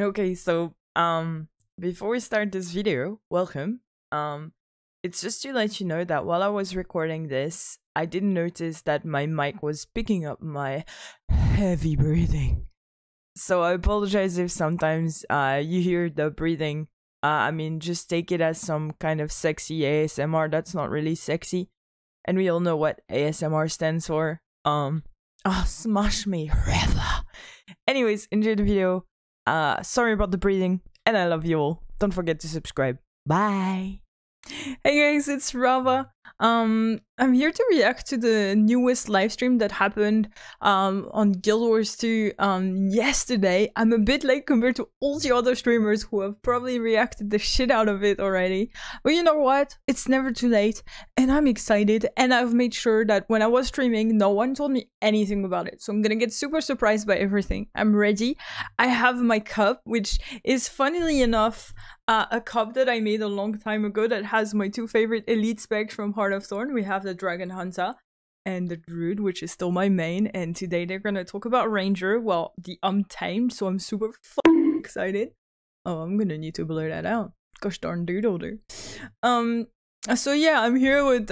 Okay, so before we start this video, welcome. It's just to let you know that while I was recording this, I didn't notice that my mic was picking up my heavy breathing. So I apologize if sometimes you hear the breathing. I mean, just take it as some kind of sexy ASMR that's not really sexy. And we all know what ASMR stands for. Smash me, RAAVA. Anyways, enjoy the video. Sorry about the breathing, and I love you all. Don't forget to subscribe. Bye. Hey guys, it's RAAVA. I'm here to react to the newest livestream that happened on Guild Wars 2 yesterday. I'm a bit late compared to all the other streamers who have probably reacted the shit out of it already. But you know what? It's never too late, and I'm excited, and I've made sure that when I was streaming, no one told me anything about it. So I'm gonna get super surprised by everything. I'm ready. I have my cup, which is funnily enough a cup that I made a long time ago that has my two favorite elite specs from Heart of Thorn. We have the Dragon Hunter and the Druid, which is still my main, and today they're gonna talk about Ranger, well, the Untamed, so I'm super fucking excited. Oh, I'm gonna need to blur that out. Gosh darn doodle. So yeah, I'm here with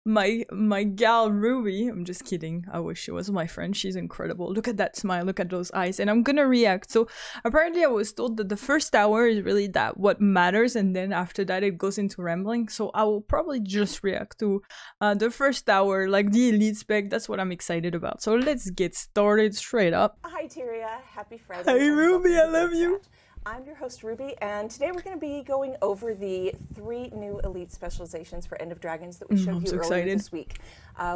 my gal Ruby. I'm just kidding. I wish she was my friend. She's incredible. Look at that smile, look at those eyes, and I'm gonna react. So apparently I was told that the first hour is really what matters, and then after that it goes into rambling. So I will probably just react to the first hour, like the elite spec. That's what I'm excited about. So let's get started straight up. Hi Tyria, happy Friday. Hey Ruby, I love you. I'm your host Ruby, and today we're going to be going over the 3 new elite specializations for End of Dragons that we showed you earlier this week.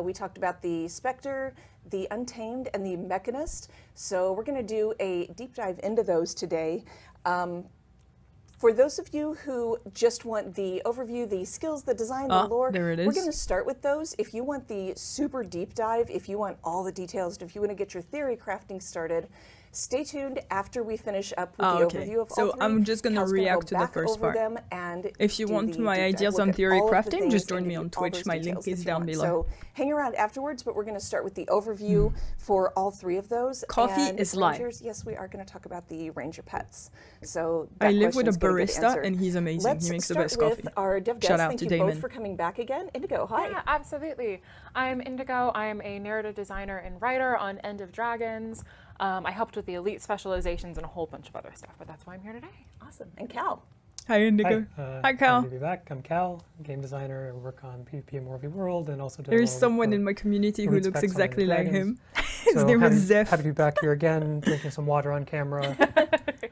We talked about the Spectre, the Untamed, and the Mechanist. So we're going to do a deep dive into those today. For those of you who just want the overview, the skills, the design, the lore, we're going to start with those. If you want the super deep dive, if you want all the details, if you want to get your theory crafting started, stay tuned after we finish up with the overview of all 3. I'm just gonna react to the first part. And if you want my ideas on theory crafting, just join me on Twitch. My link is down below. So hang around afterwards, but we're going to start with the overview for all 3 of those. Coffee is live. Yes, we are going to talk about the Ranger pets. So I live with a barista, and he's amazing. He makes the best coffee. With our dev guest. Shout out Thank to you Damon. both for coming back again. Indigo, hi. Yeah, absolutely. I'm Indigo. I'm a narrative designer and writer on End of Dragons. I helped with the elite specializations and a whole bunch of other stuff, but that's why I'm here today. Awesome. And Cal. Hi, Indigo. Hi, Cal. Happy to be back. I'm Cal, game designer. I work on PvP and Morphe World, and also there's someone in my community who looks exactly like him. His name is Zeph. Happy to be back here again, drinking some water on camera.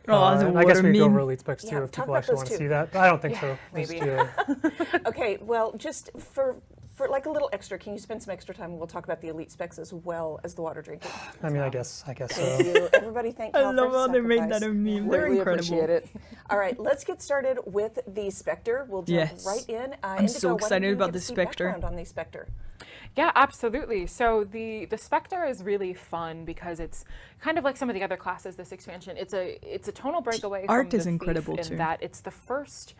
And I guess we go over elite specs too if people actually want to see that. But I don't think so. Maybe. Okay, well, just for like a little extra, can you spend some extra time and we'll talk about the elite specs as well as the water drinking? I mean, I guess so. Thank you. Everybody thank Cal I love how they made that a meme. meme. They're incredible. Appreciate it. All right, let's get started with the Spectre. We'll jump right in. I'm so excited about the Spectre. On the Spectre. Yeah, absolutely. So the Spectre is really fun because it's kind of like some of the other classes this expansion. It's a tonal breakaway from art the is incredible Thief too. In that it's the first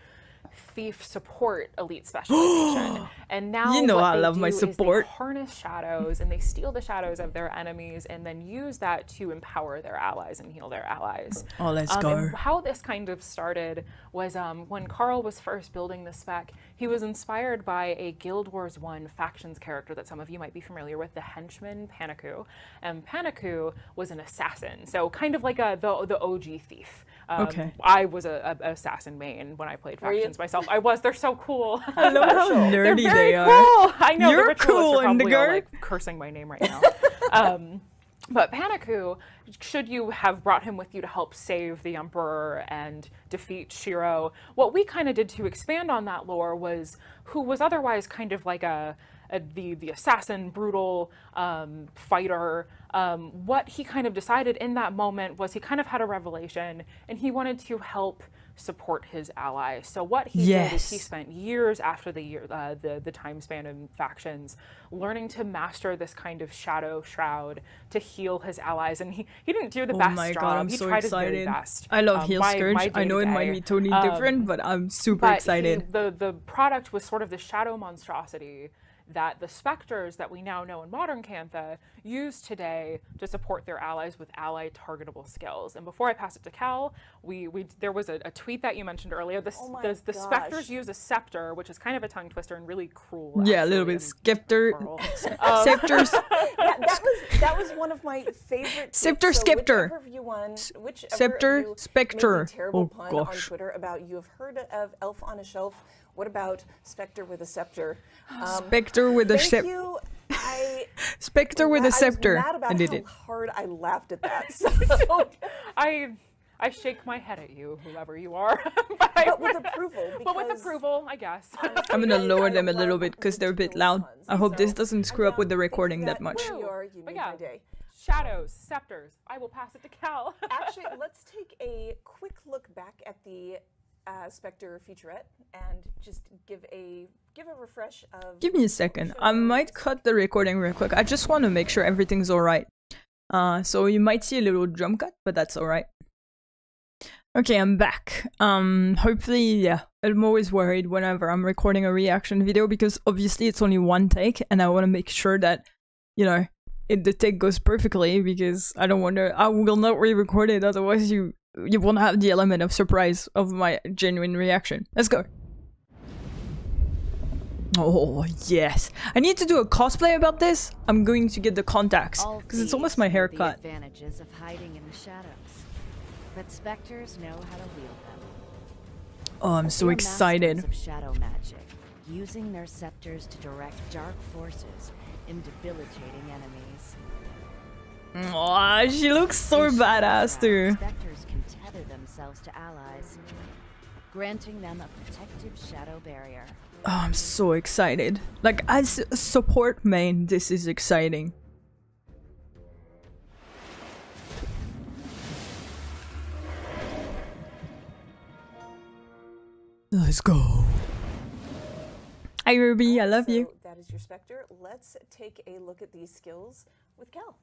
Thief support elite specialization, and now you know what I they love do my is support. they harness shadows and they steal the shadows of their enemies and then use that to empower their allies and heal their allies. Oh, let's go. And how this kind of started was when Carl was first building the spec, he was inspired by a Guild Wars 1 factions character that some of you might be familiar with, the henchman Paniku. And Paniku was an assassin, so kind of like the OG thief. Okay. I was a assassin main when I played factions myself. I was. They're so cool. I love how nerdy they are. Cool. I know. You're the cool, are probably Indigo. all, like, cursing my name right now. But Paniku, should you have brought him with you to help save the Emperor and defeat Shiro, what we kind of did to expand on that lore was who was otherwise kind of like the assassin, brutal fighter. What he kind of decided in that moment was he kind of had a revelation and he wanted to help support his allies. So what he did is he spent years after the time span in factions learning to master this kind of shadow shroud to heal his allies, and he didn't do the best job. God, I'm he so tried excited. his very best. I love Heal Scourge. I know it might be totally different, but I'm super excited. The product was sort of the shadow monstrosity that the Spectres that we now know in modern Cantha use today to support their allies with ally targetable skills. And before I pass it to Cal, there was a tweet that you mentioned earlier. The Spectres use a Scepter, which is kind of a tongue twister and really cruel. Yeah, a little bit. Scepter. Scepters. Yeah, that was one of my favorite. Scepter, so Scepter. Scepter, Spectre. Terrible pun on Twitter about you have heard of Elf on a Shelf. What about Spectre with a Scepter? Spectre with a Thank scepter. you. Spectre with a scepter. I was mad about I did how it. hard I laughed at that. So. I shake my head at you, whoever you are. but with approval. But with approval, I guess. I'm gonna lower them a little bit because they're a bit loud. I hope this doesn't screw up with the recording that much. You made my day. Shadows, Scepters. I will pass it to Cal. Actually, let's take a quick look back at the Spectre featurette and just give a refresh of. Give me a second. I might cut the recording real quick. I just want to make sure everything's alright. So you might see a little drum cut, but that's alright. Okay, I'm back. Hopefully, yeah. I'm always worried whenever I'm recording a reaction video because obviously it's only one take and I want to make sure that, you know, the take goes perfectly because I don't want to. I will not re-record it, otherwise you won't have the element of surprise of my genuine reaction. Let's go. Oh, yes. I need to do a cosplay about this. I'm going to get the contacts because it's almost my haircut. The advantages of hiding in the shadows, but Spectres know how to wield them. Oh, I'm so excited. Of shadow magic, using their scepters to direct dark forces in debilitating enemies. Oh, she looks so badass too. Spectres can tether themselves to allies, granting them a protective shadow barrier. Oh, I'm so excited. Like, as a support main, this is exciting. Let's go. Hi Ruby, I love you. That is your Spectre. Let's take a look at these skills with Cal.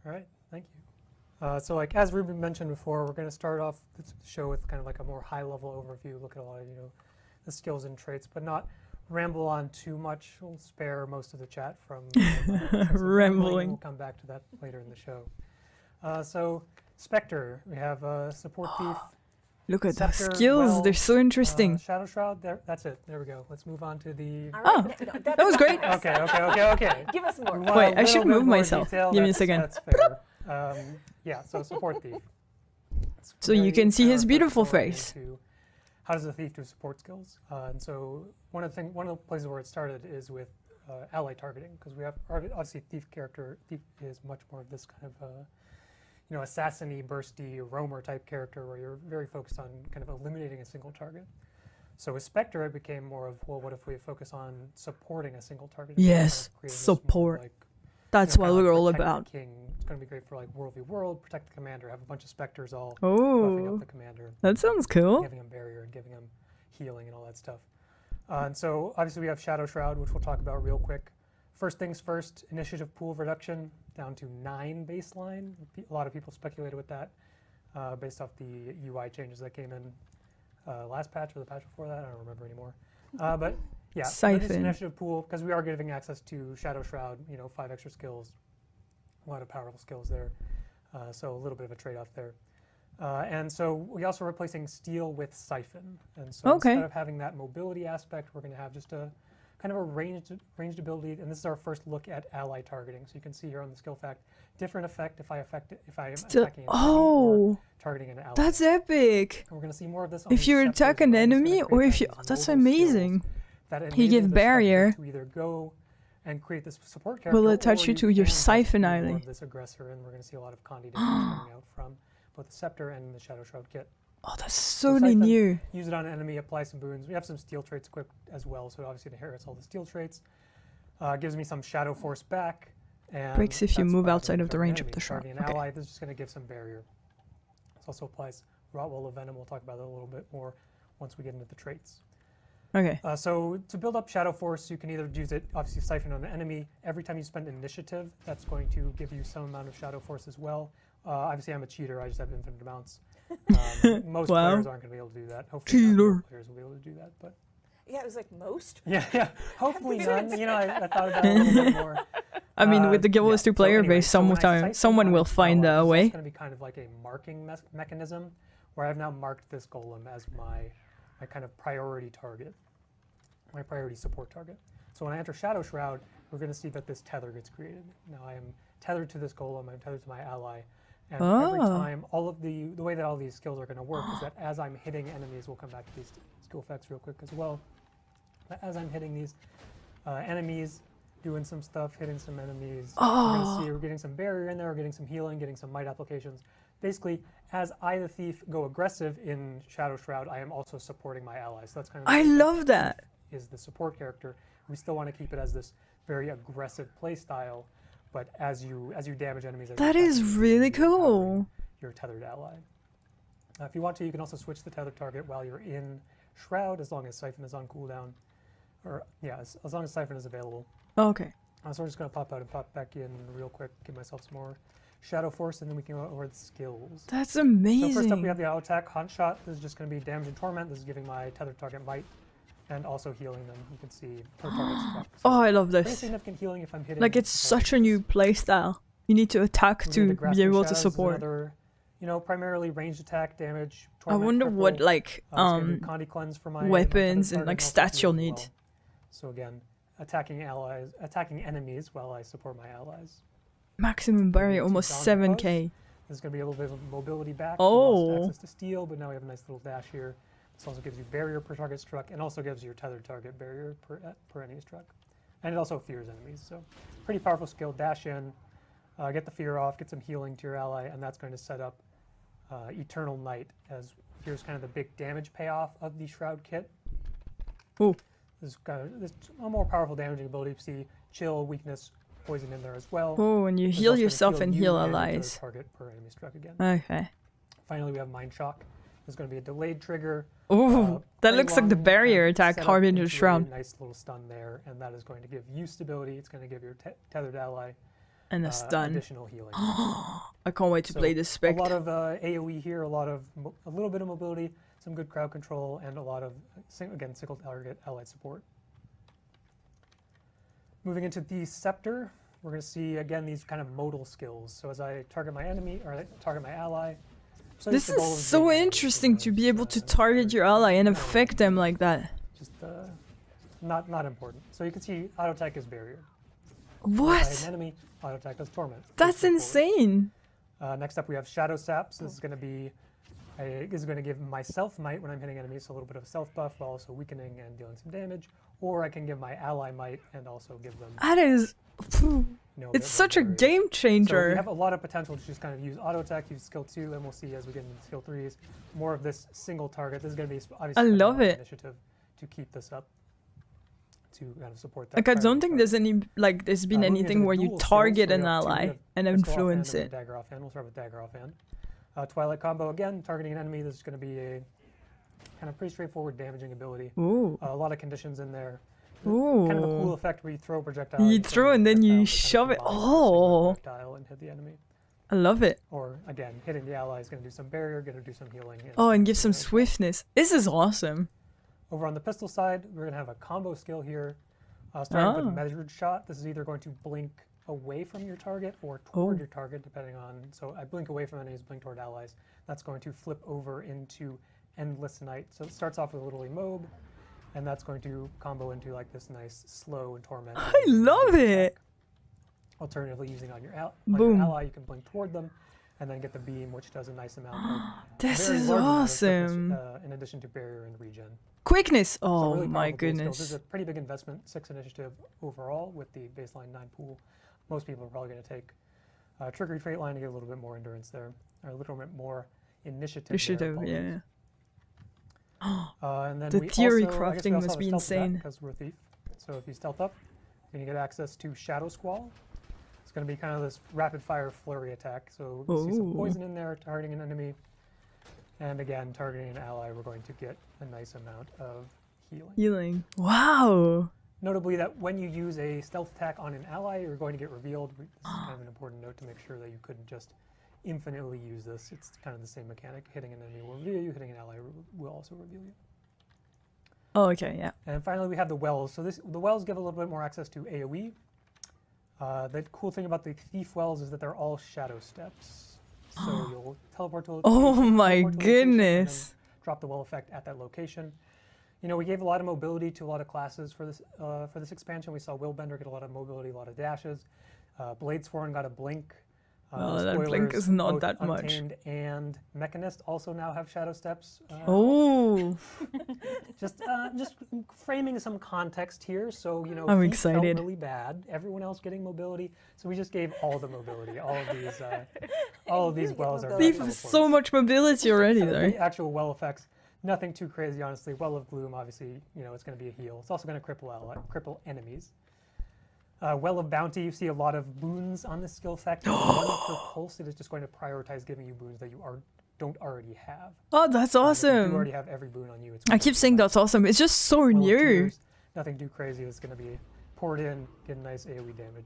All right, thank you. So like as Ruby mentioned before, we're going to start off the show with kind of like a more high-level overview, look at a lot of, the skills and traits, but not ramble on too much. We'll spare most of the chat from rambling. We'll come back to that later in the show. So Spectre, we have Support Thief. Look at the Scepter, skills, they're so interesting. Shadow Shroud, that's it. There we go. Let's move on to the... Oh, that was great. Okay. Give us more. Wait, I should move myself. Give me a second. That's fair. Yeah, so Support Thief. So you can see his beautiful face. How does a thief do support skills? And so one of the places where it started is with ally targeting, because we have obviously Thief is much more of this kind of assassin-y, bursty, roamer type character where you're very focused on kind of eliminating a single target. So with Spectre, it became more of, well, what if we focus on supporting a single target? Yes, support. That's what we're all about. King. It's going to be great for like World v World, protect the commander, have a bunch of Spectres all buffing up the commander. That sounds cool. Giving him barrier and giving him healing and all that stuff. And so obviously we have Shadow Shroud, which we'll talk about real quick. First things first, initiative pool reduction down to 9 baseline. A lot of people speculated with that based off the UI changes that came in last patch or the patch before that. I don't remember anymore. But yeah, this initiative pool, because we are giving access to Shadow Shroud, 5 extra skills, a lot of powerful skills there. So a little bit of a trade-off there. And so we also replacing Steel with Siphon. And so instead of having that mobility aspect, we're going to have just a kind of a ranged ability, and this is our first look at ally targeting. So you can see here on the skill fact, different effect if I am attacking an enemy or targeting an ally. That's epic. And we're going to see more of this on if you attack an enemy or if you... That's amazing. You give barrier. To either go and create this support character, will attach you to your Siphon ally. This aggressor, and we're going to see a lot of Condi damage coming out from both the Scepter and the Shadow Shroud kit. Oh, that's so new. Use it on an enemy, apply some boons. We have some steel traits equipped as well, so it obviously inherits all the steel traits. Gives me some Shadow Force back. And breaks if you move outside of the range of the shroud. An ally, this is just going to give some barrier. This also applies Rotwell of Venom. We'll talk about that a little bit more once we get into the traits. Okay. So to build up Shadow Force, you can either use it, obviously Siphon on an enemy. Every time you spend initiative, that's going to give you some amount of Shadow Force as well. Obviously, I'm a cheater. I just have infinite amounts. Most players aren't going to be able to do that. Hopefully, players will be able to do that. But Yeah, it was like most. Yeah. Hopefully none. You know, I thought about it a little bit more. I mean, with the Guild 2 player base, someone will find a way. It's going to be kind of like a marking mechanism, where I've now marked this golem as my kind of priority target, my priority support target. So when I enter Shadow Shroud, we're going to see that this tether gets created. Now I am tethered to this golem, I'm tethered to my ally, and every time, all of the way that all these skills are going to work is that as I'm hitting enemies, we'll come back to these skill effects real quick as well. But as I'm hitting these enemies, doing some stuff, hitting some enemies, we're going to see we're getting some barrier in there, we're getting some healing, getting some might applications. Basically, as I, the Thief, go aggressive in Shadow Shroud, I am also supporting my allies. So that's kind of I love that. Is the support character. We still want to keep it as this very aggressive play style, but as you damage enemies, that is really cool. Your tethered ally. If you want to, you can also switch the tethered target while you're in Shroud, as long as Siphon is on cooldown, or yeah, as long as Siphon is available. Okay. So I'm just going to pop out and pop back in real quick, give myself some more Shadow Force, and then we can go over the skills. That's amazing. So first up we have the auto attack, Hunt Shot. This is just going to be damage and torment. This is giving my tethered target might, and also healing them. You can see per target struck. So I love this. pretty significant healing if I'm hitting. Like, it's such a new playstyle. You need to attack to be able to support. Another, you know, primarily ranged attack, damage, I torment, wonder cripple. what like Condi Cleanse for my weapons my and like also stats you'll heal as need. well. So again, attacking enemies while I support my allies. Maximum barrier almost 7k. There's going to be a little bit of mobility back. Oh. We lost access to steel, but now we have a nice little dash here. This also gives you barrier per target struck, and also gives your tethered target barrier per enemy struck. And it also fears enemies, so pretty powerful skill. Dash in, get the fear off, get some healing to your ally, and that's going to set up Eternal Night, as here's kind of the big damage payoff of the Shroud kit. Ooh. There's a more powerful damaging ability. You see chill, weakness, poison in there as well. Oh, and you There's heal also yourself heal and you heal and your allies. target per enemy struck again. Okay. Finally, we have Mind Shock. There's going to be a delayed trigger. Ooh, that Very looks like the long, barrier kind of attack set up Harbinger into a Shroud. Nice little stun there, and that is going to give you stability. It's going to give your tethered ally And a stun. additional healing. I can't wait to play this Spectre. A lot of AoE here, a little bit of mobility, some good crowd control, and a lot of, again, single target allied support. Moving into the Scepter, we're going to see, again, these kind of modal skills. So as I target my enemy, or I target my ally. So This is so interesting to be able to target your ally and affect them like that. Just not important. So you can see auto attack is barrier. What? If I hit an enemy, auto attack does torment. That's insane. Next up we have Shadow Saps. This is going to be going to give myself might when I'm hitting enemies, so a little bit of self buff while also weakening and dealing some damage. Or I can give my ally might and also give them. That is. You know, It's such a game So we changer. have a lot of potential to just kind of use auto attack, use skill 2, and we'll see as we get into skill 3s more of this single target. This is going to be obviously I love it. initiative to keep this up, to kind of support that. Like, I don't priority think target. there's any like there's been Moving into anything the where you dual skills, target so we an have two. We ally have and Pistol influence offhand and it. Dagger offhand. We'll start with Dagger offhand. Twilight combo again, targeting an enemy. This is going to be a kind of pretty straightforward damaging ability. Ooh. A lot of conditions in there. Ooh. Kind of a cool effect where you throw a projectile. You throw throw a and then you projectile that kind of shove it. combines with a single Oh. projectile and hit the enemy. I love it. Or again, hitting the ally is going to do some barrier, going to do some healing. Oh, and give some damage. swiftness. This is awesome. Over on the pistol side, we're going to have a combo skill here. Starting Oh. with Measured Shot. This is either going to blink away from your target or toward Oh. your target, depending on. So I blink away from enemies, blink toward allies. That's going to flip over into Endless Night. So it starts off with a little emobe, and that's going to combo into like this nice slow and torment. I love it. Alternatively, using on your Boom. ally, you can blink toward them, and then get the beam, which does a nice amount of. This very is large amount of awesome. quickness, in addition to barrier and regen. Quickness. So Oh really my powerful dual skills. This goodness. is a pretty big investment, 6 initiative overall with the baseline 9 pool. Most people are probably going to take Trickery Trait Line to get a little bit more endurance there, or a little bit more initiative. Initiative, there, yeah. and then The we theory also, I guess we crafting also must have a be stealth attack insane. because we're a thief. So if you stealth up, you're going to get access to Shadow Squall. It's going to be kind of this rapid fire flurry attack. So you see some Ooh. poison in there, targeting an enemy. And again, targeting an ally, we're going to get a nice amount of healing. Healing. Wow. Notably that when you use a stealth attack on an ally, you're going to get revealed. This is kind of an important note to make sure that you couldn't just infinitely use this. It's kind of the same mechanic. Hitting an enemy will reveal you, hitting an ally will also reveal you. Oh, okay, yeah. And finally, we have the wells. So the wells give a little bit more access to AoE. The cool thing about the Thief wells is that they're all shadow steps. So you'll teleport to a location. Oh my goodness. Drop the well effect at that location. You know, we gave a lot of mobility to a lot of classes for this expansion. We saw Willbender get a lot of mobility, a lot of dashes. Bladesworn got a blink. Oh, that blink is not that much. Untamed and Mechanist also now have shadow steps. Oh. Just framing some context here. So, you know, I'm he excited. felt really bad. Everyone else getting mobility. So we just gave all the mobility. All of these wells are. Thief has so much mobility already, though. The actual well effects, nothing too crazy, honestly. Well of Gloom, obviously, you know, it's going to be a heal. It's also going to cripple enemies. Well of Bounty, you see a lot of boons on this skill effect. One per pulse, it is just going to prioritize giving you boons that you don't already have. Oh, that's awesome. You already have every boon on you. I keep saying that's awesome. It's just so new. Nothing too crazy. It's going to be poured in, get a nice AoE damage.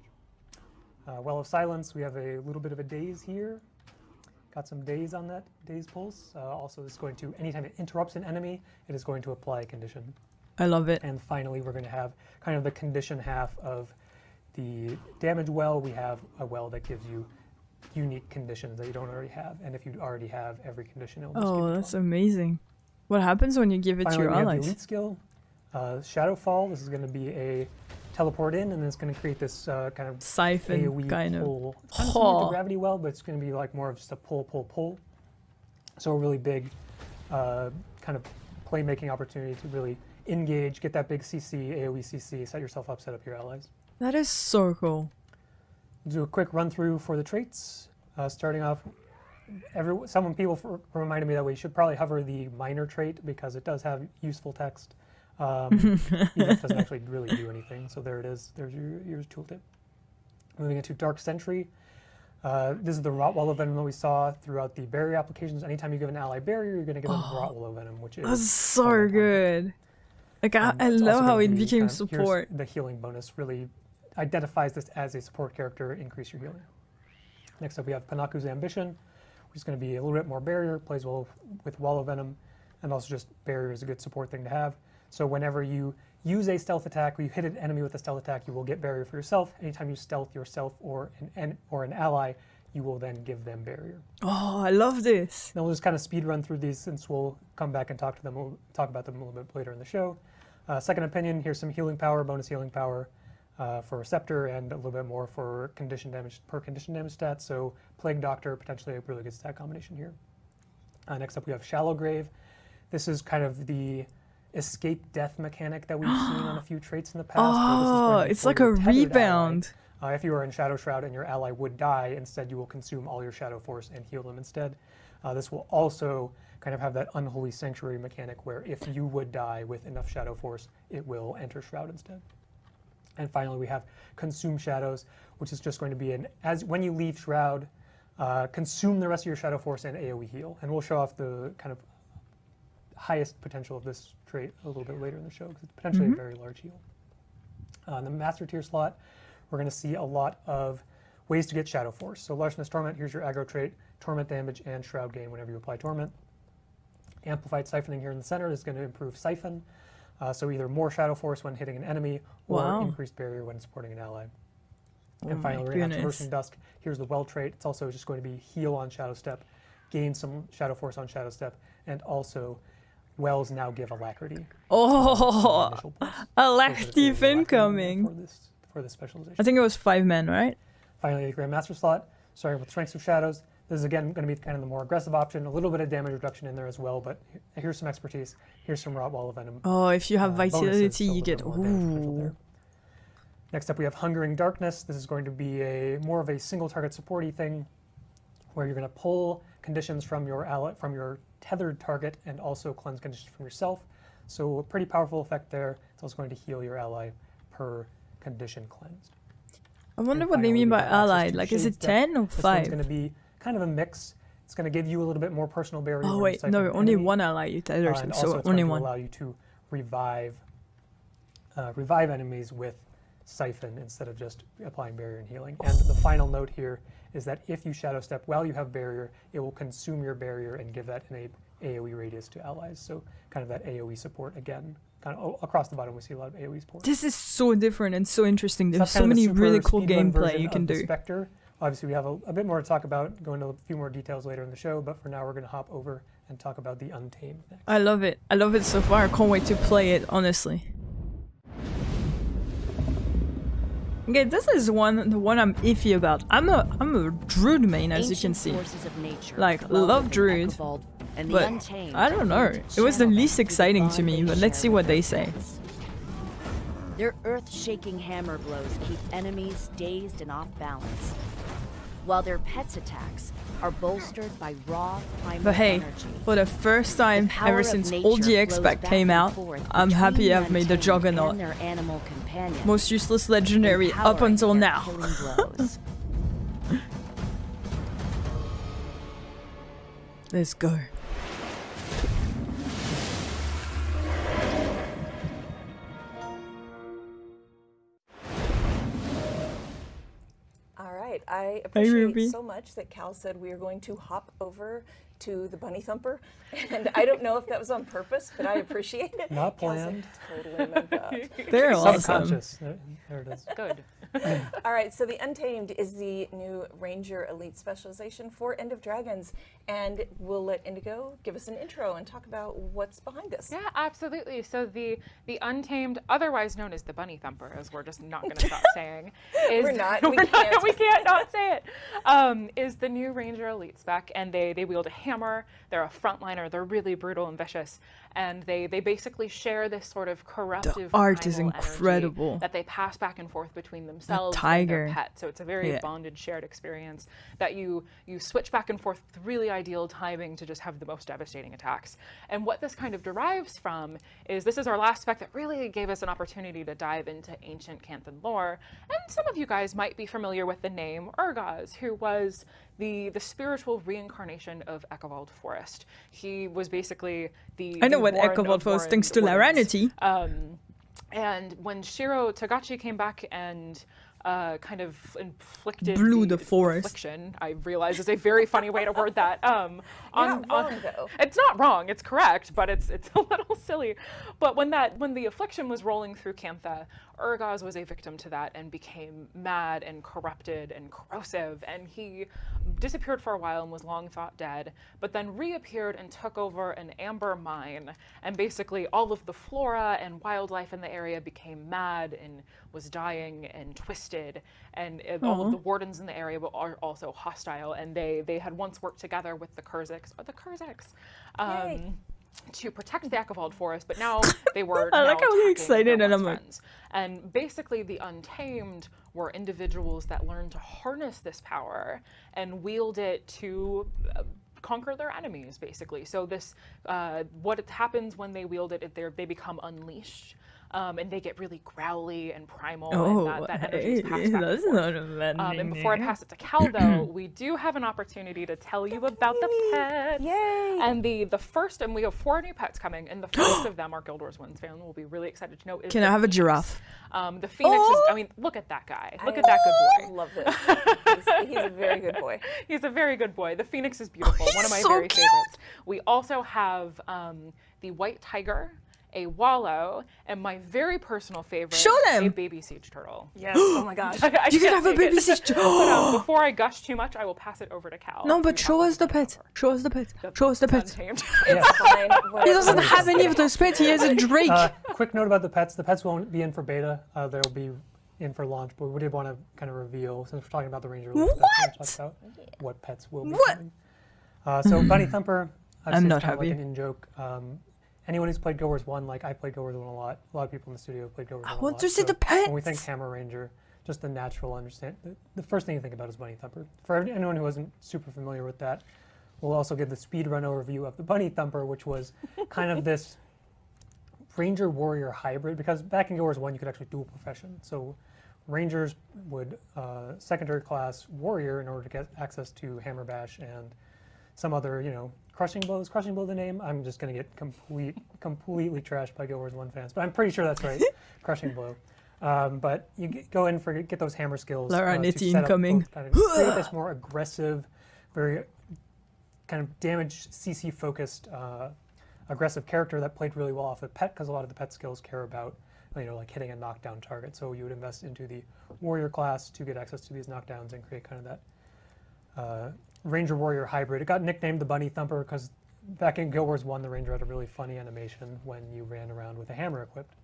Well of Silence, we have a little bit of a daze here. Got some daze on that daze pulse. Also, this is going to, anytime it interrupts an enemy, it is going to apply a condition. I love it. And finally, we're going to have kind of the condition half of the damage well. We have a well that gives you unique conditions that you don't already have. And if you already have every condition, it will just give you that's amazing. What happens when you give it finally, to your we have allies? the elite skill, Shadowfall. This is going to be a teleport in, and then it's going to create this kind of siphon AoE kind pull. of. It's kind of similar to Gravity Well, but it's going to be like more of just a pull. So a really big kind of playmaking opportunity to really engage, get that big CC, AoE CC, set yourself up, set up your allies. That is so cool. Do a quick run through for the traits. Starting off, some people reminded me that we should probably hover the minor trait because it does have useful text. Even if it doesn't actually really do anything. So there it is. There's your tooltip. Moving into Dark Sentry. This is the Rotwallow Venom that we saw throughout the barrier applications. Anytime you give an ally barrier, you're going to give them Rotwallow Venom, which is that's so good. Like I love how it became support. The healing bonus really identifies this as a support character. Increase your healing. Next up, we have Panaku's Ambition, which is going to be a little bit more barrier. Plays well with Wallow Venom, and also just barrier is a good support thing to have. So whenever you use a stealth attack, or you hit an enemy with a stealth attack, you will get barrier for yourself. Anytime you stealth yourself or an ally, you will then give them barrier. Oh, I love this. Then we'll just kind of speed run through these since we'll come back and talk about them a little bit later in the show. Second Opinion, here's some healing power, bonus healing power for Scepter, and a little bit more for condition damage per condition damage stats. So Plague Doctor, potentially a really good stat combination here. Next up, we have Shallow Grave. This is kind of the escape death mechanic that we've seen on a few traits in the past. Oh, it's like a rebound. If you are in Shadow Shroud and your ally would die, instead you will consume all your Shadow Force and heal them instead. This will also kind of have that Unholy Sanctuary mechanic where if you would die with enough Shadow Force, it will enter Shroud instead. And finally, we have Consume Shadows, which is just going to be when you leave Shroud, consume the rest of your Shadow Force and AoE heal. And we'll show off the kind of highest potential of this trait a little bit later in the show because it's potentially a very large heal. On the Master Tier slot, we're going to see a lot of ways to get Shadow Force. So Larcenous Torment, here's your aggro trait, Torment damage and Shroud gain whenever you apply Torment. Amplified Siphoning here in the center is going to improve Siphon. So either more Shadow Force when hitting an enemy or increased barrier when supporting an ally. And finally, we're going to have Traversing Dusk. Here's the Well trait. It's also just going to be heal on Shadow Step, gain some Shadow Force on Shadow Step, and also Wells now give Alacrity. Oh, Alacrity incoming. For this specialization. I think it was 5 men, right? Finally, the Grandmaster slot, starting with Strengths of Shadows. This is again going to be kind of the more aggressive option, a little bit of damage reduction in there as well, but here's some expertise. Here's some Rotwallow Venom. Oh, if you have Vitality, you get... Ooh. Next up, we have Hungering Darkness. This is going to be more of a single target supporty thing, where you're going to pull conditions from your tethered target and also cleanse conditions from yourself. So a pretty powerful effect there. It's also going to heal your ally per condition cleansed. I wonder what they mean by allied. Like, is it 10 or 5? This one's going to be kind of a mix. It's going to give you a little bit more personal barrier. Oh wait, no, only one ally you tether, so it's only going one. To allow you to revive enemies with siphon instead of just applying barrier and healing. And the final note here is that if you shadow step while you have barrier, it will consume your barrier and give that innate AoE radius to allies. So kind of that AoE support again. Kind of across the bottom we see a lot of AoE support. This is so different and so interesting. There's so many really cool gameplay you can do. Spectre. Obviously we have a bit more to talk about, go into a few more details later in the show, but for now we're going to hop over and talk about the Untamed next. I love it. I love it so far. I can't wait to play it, honestly. Okay, this is the one I'm iffy about. I'm a Druid main, as you can see. Like, love Druid, but I don't know. It was the least exciting to me, but let's see what they say. Their earth-shaking hammer blows keep enemies dazed and off balance, while their pets' attacks are bolstered by raw primal But hey, energy. for the first time ever since all the Spec came out, I'm happy I've made the Juggernaut. Most useless legendary up until now. Let's go. I appreciate so much that Cal said we are going to hop over to the Bunny Thumper, and I don't know if that was on purpose, but I appreciate it. Not planned. Totally meant that. They're awesome. Subconscious. There it is. Good. All right, so the Untamed is the new Ranger Elite specialization for End of Dragons, and we'll let Indigo give us an intro and talk about what's behind this. Yeah, absolutely. So the Untamed, otherwise known as the Bunny Thumper, as we're just not going to stop saying, is we can't not say it. Is the new Ranger Elite spec, and they wield a hammer. They're a frontliner. They're really brutal and vicious, and they basically share this sort of corruptive. The art is incredible. That they pass back and forth between themselves and their pet. So it's a very Yeah. bonded, shared experience that you switch back and forth with really ideal timing to just have the most devastating attacks. And what this kind of derives from is this is our last spec that really gave us an opportunity to dive into ancient Canthan lore. And some of you guys might be familiar with the name Urgaz, who was the spiritual reincarnation of Ekavald Forest. He was basically the I know what Ekavald Forest thinks to Arenanet. And when Shiro Togachi came back and kind of inflicted blew the forest. Affliction, I realize is a very funny way to word that. Not wrong, though. It's not wrong. It's correct, but it's a little silly. But when the affliction was rolling through Cantha, Urgaz was a victim to that and became mad and corrupted and corrosive, and he disappeared for a while and was long thought dead, but then reappeared and took over an amber mine, and basically all of the flora and wildlife in the area became mad and was dying and twisted, and all of the wardens in the area are also hostile, and they had once worked together with the Kurziks, to protect the Ekavald Forest, but now they were I like how they're excited and I'm like, and basically the Untamed were individuals that learned to harness this power and wield it to conquer their enemies, basically. So this, what happens when they wield it, they become unleashed. And they get really growly and primal, and that energy is passed back that's and not forth. a bad name. And before I pass it to Cal, though, we do have an opportunity to tell you about the pets. Yay! And the first, and we have 4 new pets coming, and the first of them, our Guild Wars 1 fan will be really excited to know, is Can I have a giraffe? The Phoenix is, I mean, look at that guy. Look at that good boy. I love this. He's a very good boy. He's a very good boy. The Phoenix is beautiful. One of my so very cute. favorites. We also have the White Tiger, a Wallow, and my very personal favorite, Show them. a baby siege turtle. Yes. Oh my gosh. You can have a baby siege turtle. But, before I gush too much, I will pass it over to Cal. No, but show us the pet. Show us the pet. Show us the pet. Untamed. It's fine. He doesn't have any of those pets. He has a Drake. Quick note about the pets. The pets won't be in for beta. They'll be in for launch, but we did want to kind of reveal, since we're talking about the Ranger Elite, talk about what pets will be coming. So Bunny Thumper, I'm not kind of happy. like an in-joke. Anyone who's played Guild Wars 1, like I played Guild Wars 1 a lot. A lot of people in the studio have played Guild Wars 1 a lot. I want to see So the pets. When we think Hammer Ranger, just the natural understand. The first thing you think about is Bunny Thumper. For anyone who wasn't super familiar with that, we'll also give the speedrun overview of the Bunny Thumper, which was kind of this Ranger Warrior hybrid. Because back in Guild Wars 1, you could actually dual profession. So Rangers would secondary class Warrior in order to get access to Hammer Bash and some other, Crushing Blow. Is Crushing Blow the name? I'm just going to get completely trashed by Guild Wars 1 fans, but I'm pretty sure that's right. Crushing Blow. But you go in for get those hammer skills. Arenanet incoming. Create this more aggressive, very kind of damage CC focused, aggressive character that played really well off of pet, because a lot of the pet skills care about, like hitting a knockdown target. So you would invest into the warrior class to get access to these knockdowns and create kind of that ranger warrior hybrid. It got nicknamed the Bunny Thumper because back in Guild Wars 1, the ranger had a really funny animation when you ran around with a hammer equipped.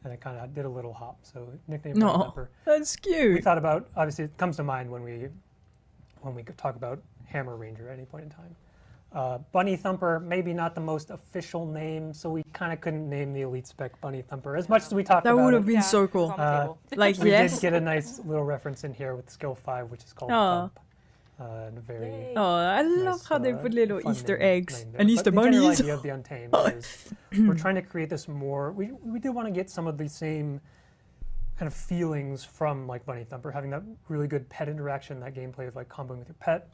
And it kind of did a little hop, so nicknamed Bunny Thumper. That's cute. We thought about, obviously it comes to mind when we talk about Hammer Ranger at any point in time. Bunny Thumper, maybe not the most official name, so we kind of couldn't name the Elite Spec Bunny Thumper as much as we talked about it. That would have been so cool. Like, we did get a nice little reference in here with skill 5, which is called Thump. I love how they put little Easter eggs and Easter bunnies. The general bunnies. idea of the Untamed is we're trying to create this more. We do want to get some of the same kind of feelings from like Bunny Thumper, having that really good pet interaction, that gameplay of like comboing with your pet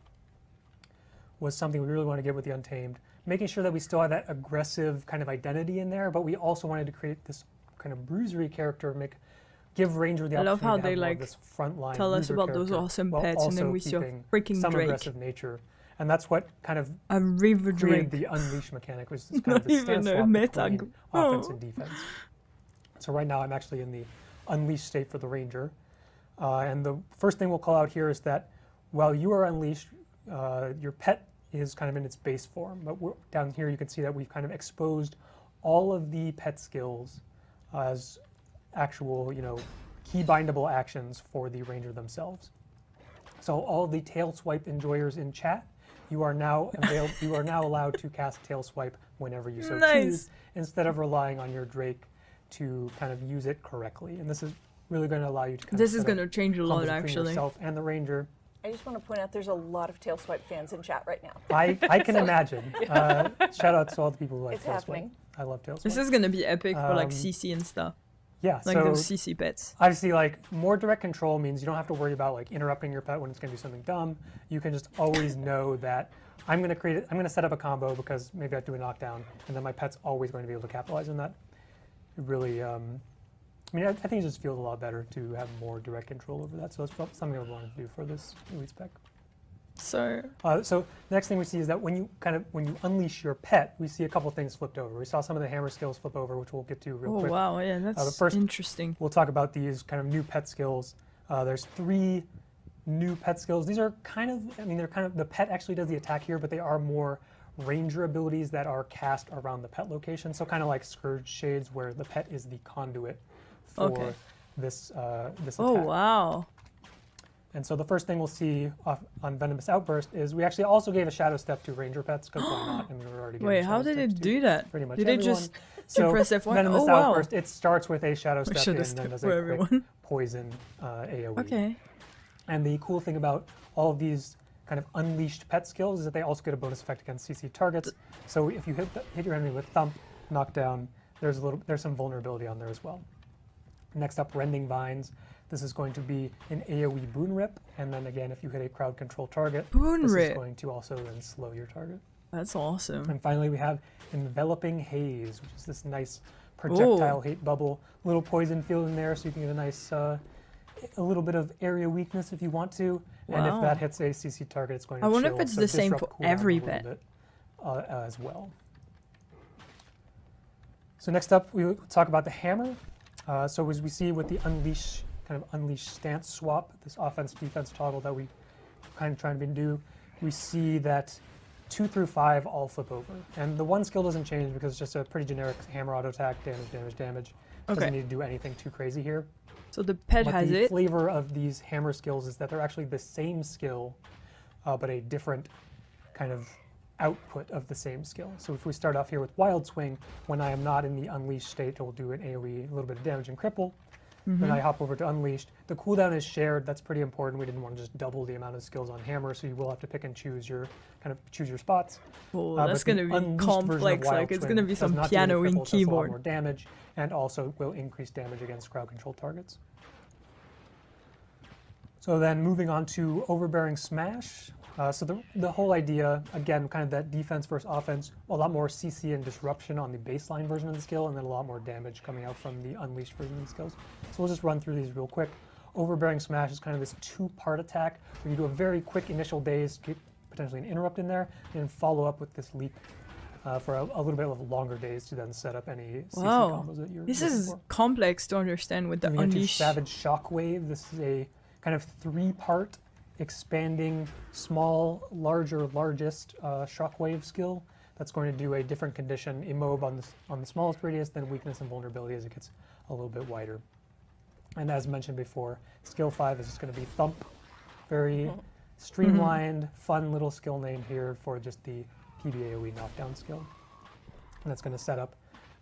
was something we really want to get with the Untamed. Making sure that we still have that aggressive kind of identity in there, but we also wanted to create this kind of bruisery character, give Ranger the opportunity I love how to they have like this frontline tell us about those awesome pets, and then we see a freaking some Drake. aggressive nature, and that's what kind of a river created Drake. the unleash mechanic, which is kind of the stance swap between offense and defense. So right now I'm actually in the unleashed state for the Ranger, and the first thing we'll call out here is that while you are unleashed, your pet is kind of in its base form, but down here you can see that we've kind of exposed all of the pet skills as actual, key bindable actions for the Ranger themselves. So all the tail swipe enjoyers in chat, you are now allowed to cast tail swipe whenever you so choose, instead of relying on your Drake to kind of use it correctly. And this is really going to allow you to this is going to change a lot, actually. Yourself and the Ranger. I just want to point out there's a lot of tail swipe fans in chat right now. I can imagine. Shout out to all the people who like tail swipe. I love tail swipe. This is going to be epic for like CC and stuff. Yeah, like those CC pets. Obviously, like more direct control means you don't have to worry about like interrupting your pet when it's going to do something dumb. You can just always know that I'm going to set up a combo because maybe I do a knockdown, and then my pet's always going to be able to capitalize on that. It really, I think it just feels a lot better to have more direct control over that. So that's something I wanted to do for this Elite Spec. So the next thing we see is that when you unleash your pet, we see a couple things flipped over. We saw some of the hammer skills flip over, which we'll get to real quick. Oh wow, yeah, that's first, interesting. We'll talk about these kind of new pet skills. There's 3 new pet skills. These are the pet actually does the attack here, but they are more Ranger abilities that are cast around the pet location. So kind of like Scourge Shades, where the pet is the conduit for this attack. Oh wow. And so the first thing we'll see on Venomous Outburst is we actually also gave a Shadow Step to Ranger pets, because why not? I mean, we're already Wait, how did it do that? Pretty much did everyone. It just suppress F1? Venomous Outburst, it starts with a Shadow Step and then does a quick poison AoE. Okay. And the cool thing about all of these kind of unleashed pet skills is that they also get a bonus effect against CC targets. So if you hit your enemy with Thump, knockdown, there's some vulnerability on there as well. Next up, Rending Vines. This is going to be an AoE Boon Rip, and then again, if you hit a crowd control target, this is going to also then slow your target. That's awesome. And finally, we have Enveloping Haze, which is this nice projectile hate bubble, little poison field in there, so you can get a nice, a little bit of area weakness if you want to. Wow. And if that hits a CC target, it's going to I wonder if it's the same for every pet as well. So next up, we will talk about the hammer. So as we see with the unleash stance swap, this offense-defense toggle that we kind of trying to do, we see that 2 through 5 all flip over. And the 1 skill doesn't change because it's just a pretty generic hammer auto attack, damage. Doesn't need to do anything too crazy here. So the pet has the flavor of these hammer skills is that they're actually the same skill, but a different kind of output of the same skill. So if we start off here with Wild Swing, when I am not in the Unleashed state, it will do an AoE, a little bit of damage and cripple. Then I hop over to Unleashed. The cooldown is shared. That's pretty important. We didn't want to just double the amount of skills on Hammer, so you will have to pick and choose your spots. Oh, that's going to be complex. Like it's going to be some piano in keyboard. A lot more damage, and also will increase damage against crowd control targets. So then moving on to Overbearing Smash. So the whole idea, again, kind of that defense versus offense, a lot more CC and disruption on the baseline version of the skill, and then a lot more damage coming out from the unleashed version of the skills. So we'll just run through these real quick. Overbearing Smash is kind of this two-part attack where you do a very quick initial daze, get potentially an interrupt in there, and then follow up with this leap for a little bit of a longer daze to then set up any CC combos that you're This looking is for. complex to understand with the And we get to unleash. Savage Shockwave. This is a kind of three-part expanding small, larger, largest Shockwave skill that's going to do a different condition, immob on the smallest radius, then weakness and vulnerability as it gets a little bit wider. And as mentioned before, skill 5 is just going to be Thump. Very streamlined, fun little skill name here for just the PBAOE knockdown skill. And that's going to set up,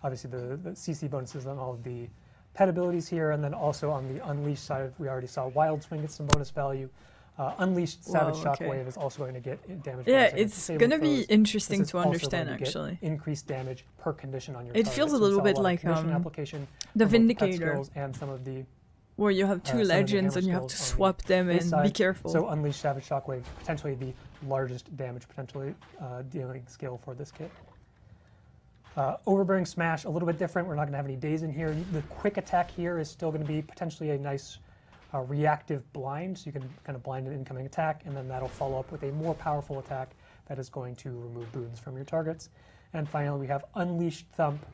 obviously, the CC bonuses on all of the pet abilities here, and then also on the Unleashed side, we already saw Wild Swing gets some bonus value. Unleashed Savage Shockwave is also going to get damage. Yeah, it's going to be interesting to understand, actually. Increased damage per condition on your It target. feels a So we little saw bit lot of like condition application the from both pet Vindicator, skills and some of the where you have two some of the legends hammer and you have to skills on the swap them base and side. be careful. So Unleashed Savage Shockwave, potentially the largest damage potentially dealing skill for this kit. Overbearing Smash, a little bit different. We're not going to have any days in here. The quick attack here is still going to be potentially a nice reactive blind, so you can kind of blind an incoming attack, and then that'll follow up with a more powerful attack that is going to remove boons from your targets. And finally, we have Unleashed Thump.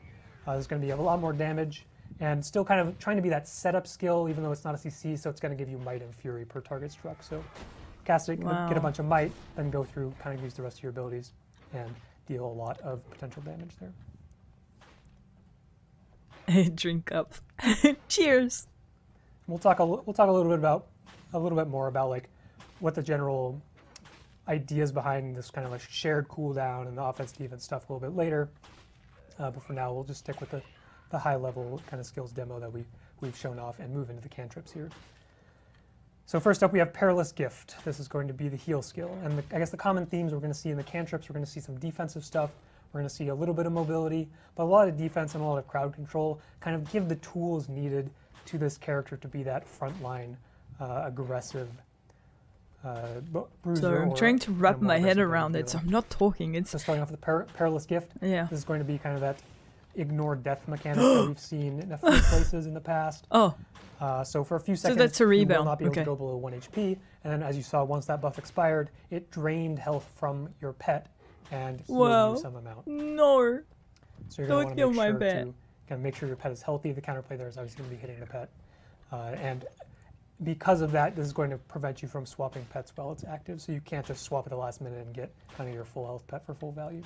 There's going to be a lot more damage, and still kind of trying to be that setup skill, even though it's not a CC, so it's going to give you Might and Fury per target struck. So cast it, get a bunch of Might, then go through, kind of use the rest of your abilities, and deal a lot of potential damage there. Drink up. Cheers. We'll talk a little bit more about like what the general ideas behind this kind of like shared cooldown and the offense defense stuff a little bit later. But for now, we'll just stick with the high level kind of skills demo that we've shown off and move into the cantrips here. So first up, we have Perilous Gift. This is going to be the heal skill, and I guess the common themes we're going to see in the cantrips, we're going to see some defensive stuff. We're going to see a little bit of mobility, but a lot of defense and a lot of crowd control. Kind of give the tools needed to this character to be that frontline, aggressive bruiser. So I'm trying to wrap my head around it, so I'm not talking. So starting off with the Perilous Gift, yeah. This is going to be kind of that ignore death mechanic that we've seen in a few places in the past. Oh. So for a few seconds, that's a rebound. you will not be able to go below 1 HP, and then as you saw, once that buff expired, it drained health from your pet and healed you some amount. No. So you're going to want to make sure to make sure your pet is healthy. The counterplay there is obviously going to be hitting the pet, and because of that, this is going to prevent you from swapping pets while it's active. So you can't just swap at the last minute and get kind of your full health pet for full value.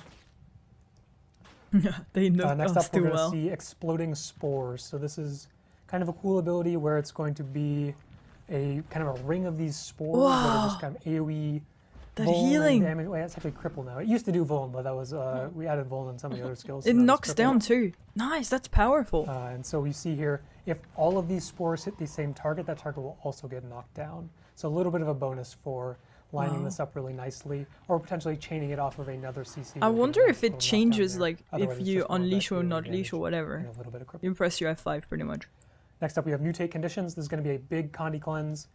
They know next up, we're going to see Exploding Spores. So this is kind of a cool ability where it's going to be a kind of a ring of these spores that are just kind of AoE. That healing damage. Wait, it's actually cripple now. It used to do vuln, but that was we added vuln on some of the other skills. It knocks down too. Nice, that's powerful. And so we see here, if all of these spores hit the same target, that target will also get knocked down. So a little bit of a bonus for lining this up really nicely, or potentially chaining it off of another CC. I wonder if it changes, like if you unleash or not leash or whatever. You press your F5 pretty much. Next up, we have Mutate Conditions. This is going to be a big Condi cleanse.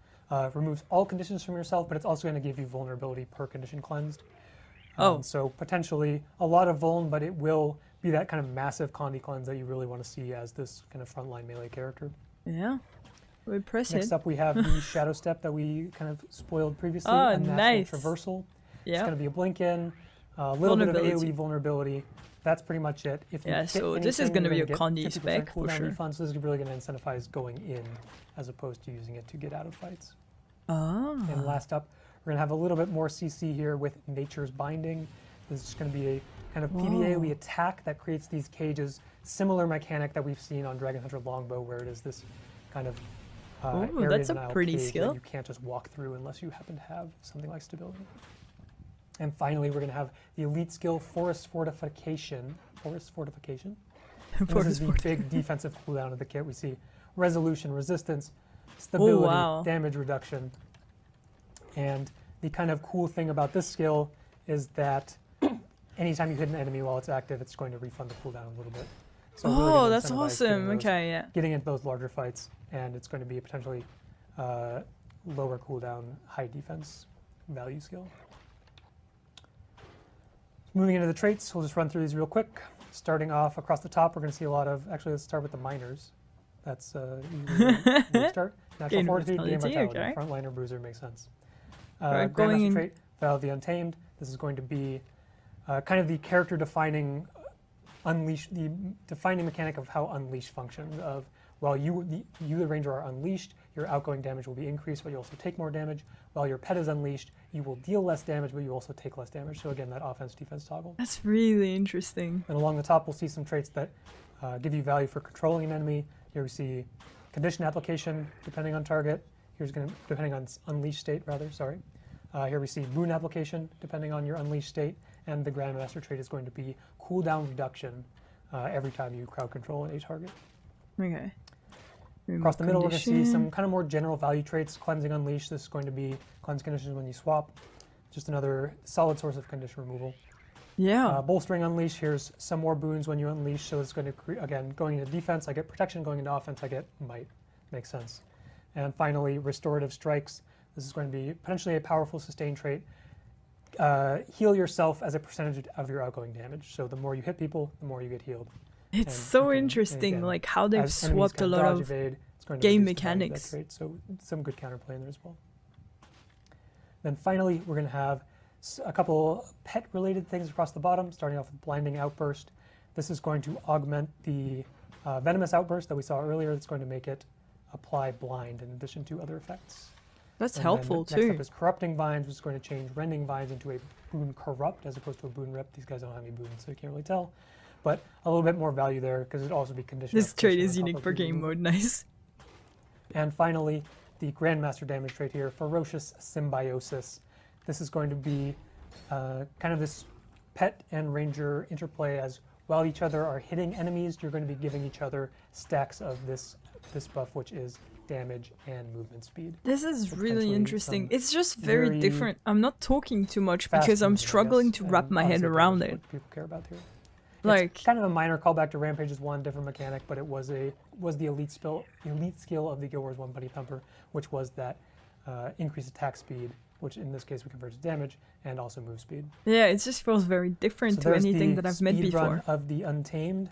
Removes all conditions from yourself, but it's also going to give you vulnerability per condition cleansed. So potentially a lot of vuln, but it will be that kind of massive Condi cleanse that you really want to see as this kind of frontline melee character. Yeah. We press Next up, we have the Shadow Step that we kind of spoiled previously. Oh, nice. Traversal. Yeah. It's going to be a blink in, a little bit of AoE vulnerability. That's pretty much it. If you hit so this is going to be a Condi spec for sure. Refund, so this is really going to incentivize going in as opposed to using it to get out of fights. And last up, we're going to have a little bit more CC here with Nature's Binding. This is going to be a kind of PBAOE attack that creates these cages. Similar mechanic that we've seen on Dragon Hunter Longbow, where it is this kind of that's a pretty skill. That you can't just walk through unless you happen to have something like stability. And finally, we're going to have the elite skill Forest Fortification. This is the big defensive cooldown of the kit. We see resolution, resistance, stability, damage reduction. And the kind of cool thing about this skill is that anytime you hit an enemy while it's active, it's going to refund the cooldown a little bit. So really that's awesome. Getting into those larger fights, and it's going to be a potentially lower cooldown, high defense value skill. Moving into the traits, we'll just run through these real quick. Starting off across the top, we're going to see a lot of, actually let's start with the minors. That's usually where we start. Natural Fortitude, Game Vitality. Okay. Frontliner, Bruiser makes sense. Right, Grandmaster trait, Vow of the Untamed. This is going to be kind of the character defining the defining mechanic of how Unleash functions. Of while you the Ranger are unleashed, your outgoing damage will be increased, but you also take more damage. While your pet is unleashed, you will deal less damage, but you also take less damage. So again, that offense-defense toggle. That's really interesting. And along the top, we'll see some traits that give you value for controlling an enemy. Here we see condition application, depending on target. Here's going to, depending on unleashed state, rather, sorry. Here we see boon application, depending on your unleashed state. And the Grandmaster trait is going to be cooldown reduction every time you crowd control a target. Okay. Across the middle, we're going to see some kind of more general value traits. Cleansing Unleash, this is going to be cleanse conditions when you swap. Just another solid source of condition removal. Yeah. Bolstering Unleash, here's some more boons when you unleash, so it's going to, again, going into defense, I get protection, going into offense, I get might. Makes sense. And finally, Restorative Strikes. This is going to be potentially a powerful sustain trait. Heal yourself as a percentage of your outgoing damage. So the more you hit people, the more you get healed. It's so interesting, again, like how they've swapped a lot of game mechanics. Trait, so some good counterplay in there as well. Then finally, we're going to have a couple pet-related things across the bottom, starting off with Blinding Outburst. This is going to augment the Venomous Outburst that we saw earlier. That's going to make it apply blind in addition to other effects. That's helpful too. Next up is Corrupting Vines, which is going to change Rending Vines into a boon Corrupt as opposed to a boon Rip. These guys don't have any boons, so you can't really tell. But a little bit more value there because it'd also be conditional. This trait is unique for game mode, nice. And finally, the Grandmaster damage trait here, Ferocious Symbiosis. This is going to be kind of this pet and ranger interplay as while each other are hitting enemies, you're going to be giving each other stacks of this buff, which is damage and movement speed. This is really interesting. It's just very different. I'm not talking too much because I'm struggling to wrap my head around it. What people care about here. Like, it's kind of a minor callback to Rampage's one, different mechanic, but it was the elite skill of the Guild Wars 1 Buddy Thumper, which was that increased attack speed, which in this case we convert to damage, and also move speed. Yeah, it just feels very different to anything that I've met before. Run of the Untamed.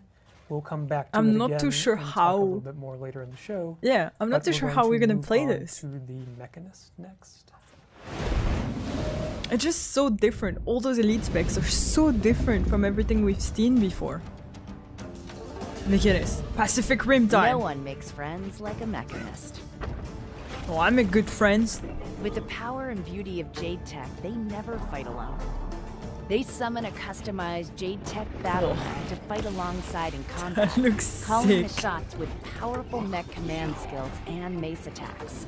We'll come back to I'm not too sure how. A little bit more later in the show. Yeah, I'm not too sure how we're gonna play this. To the Mechanist next. It's just so different. All those elite specs are so different from everything we've seen before. Mechanist, Pacific Rim time. No one makes friends like a Mechanist. Oh, I make good friends. With the power and beauty of Jade Tech, they never fight alone. They summon a customized Jade Tech battle mech to fight alongside in combat, That looks calling sick. the shots with powerful mech command skills and mace attacks.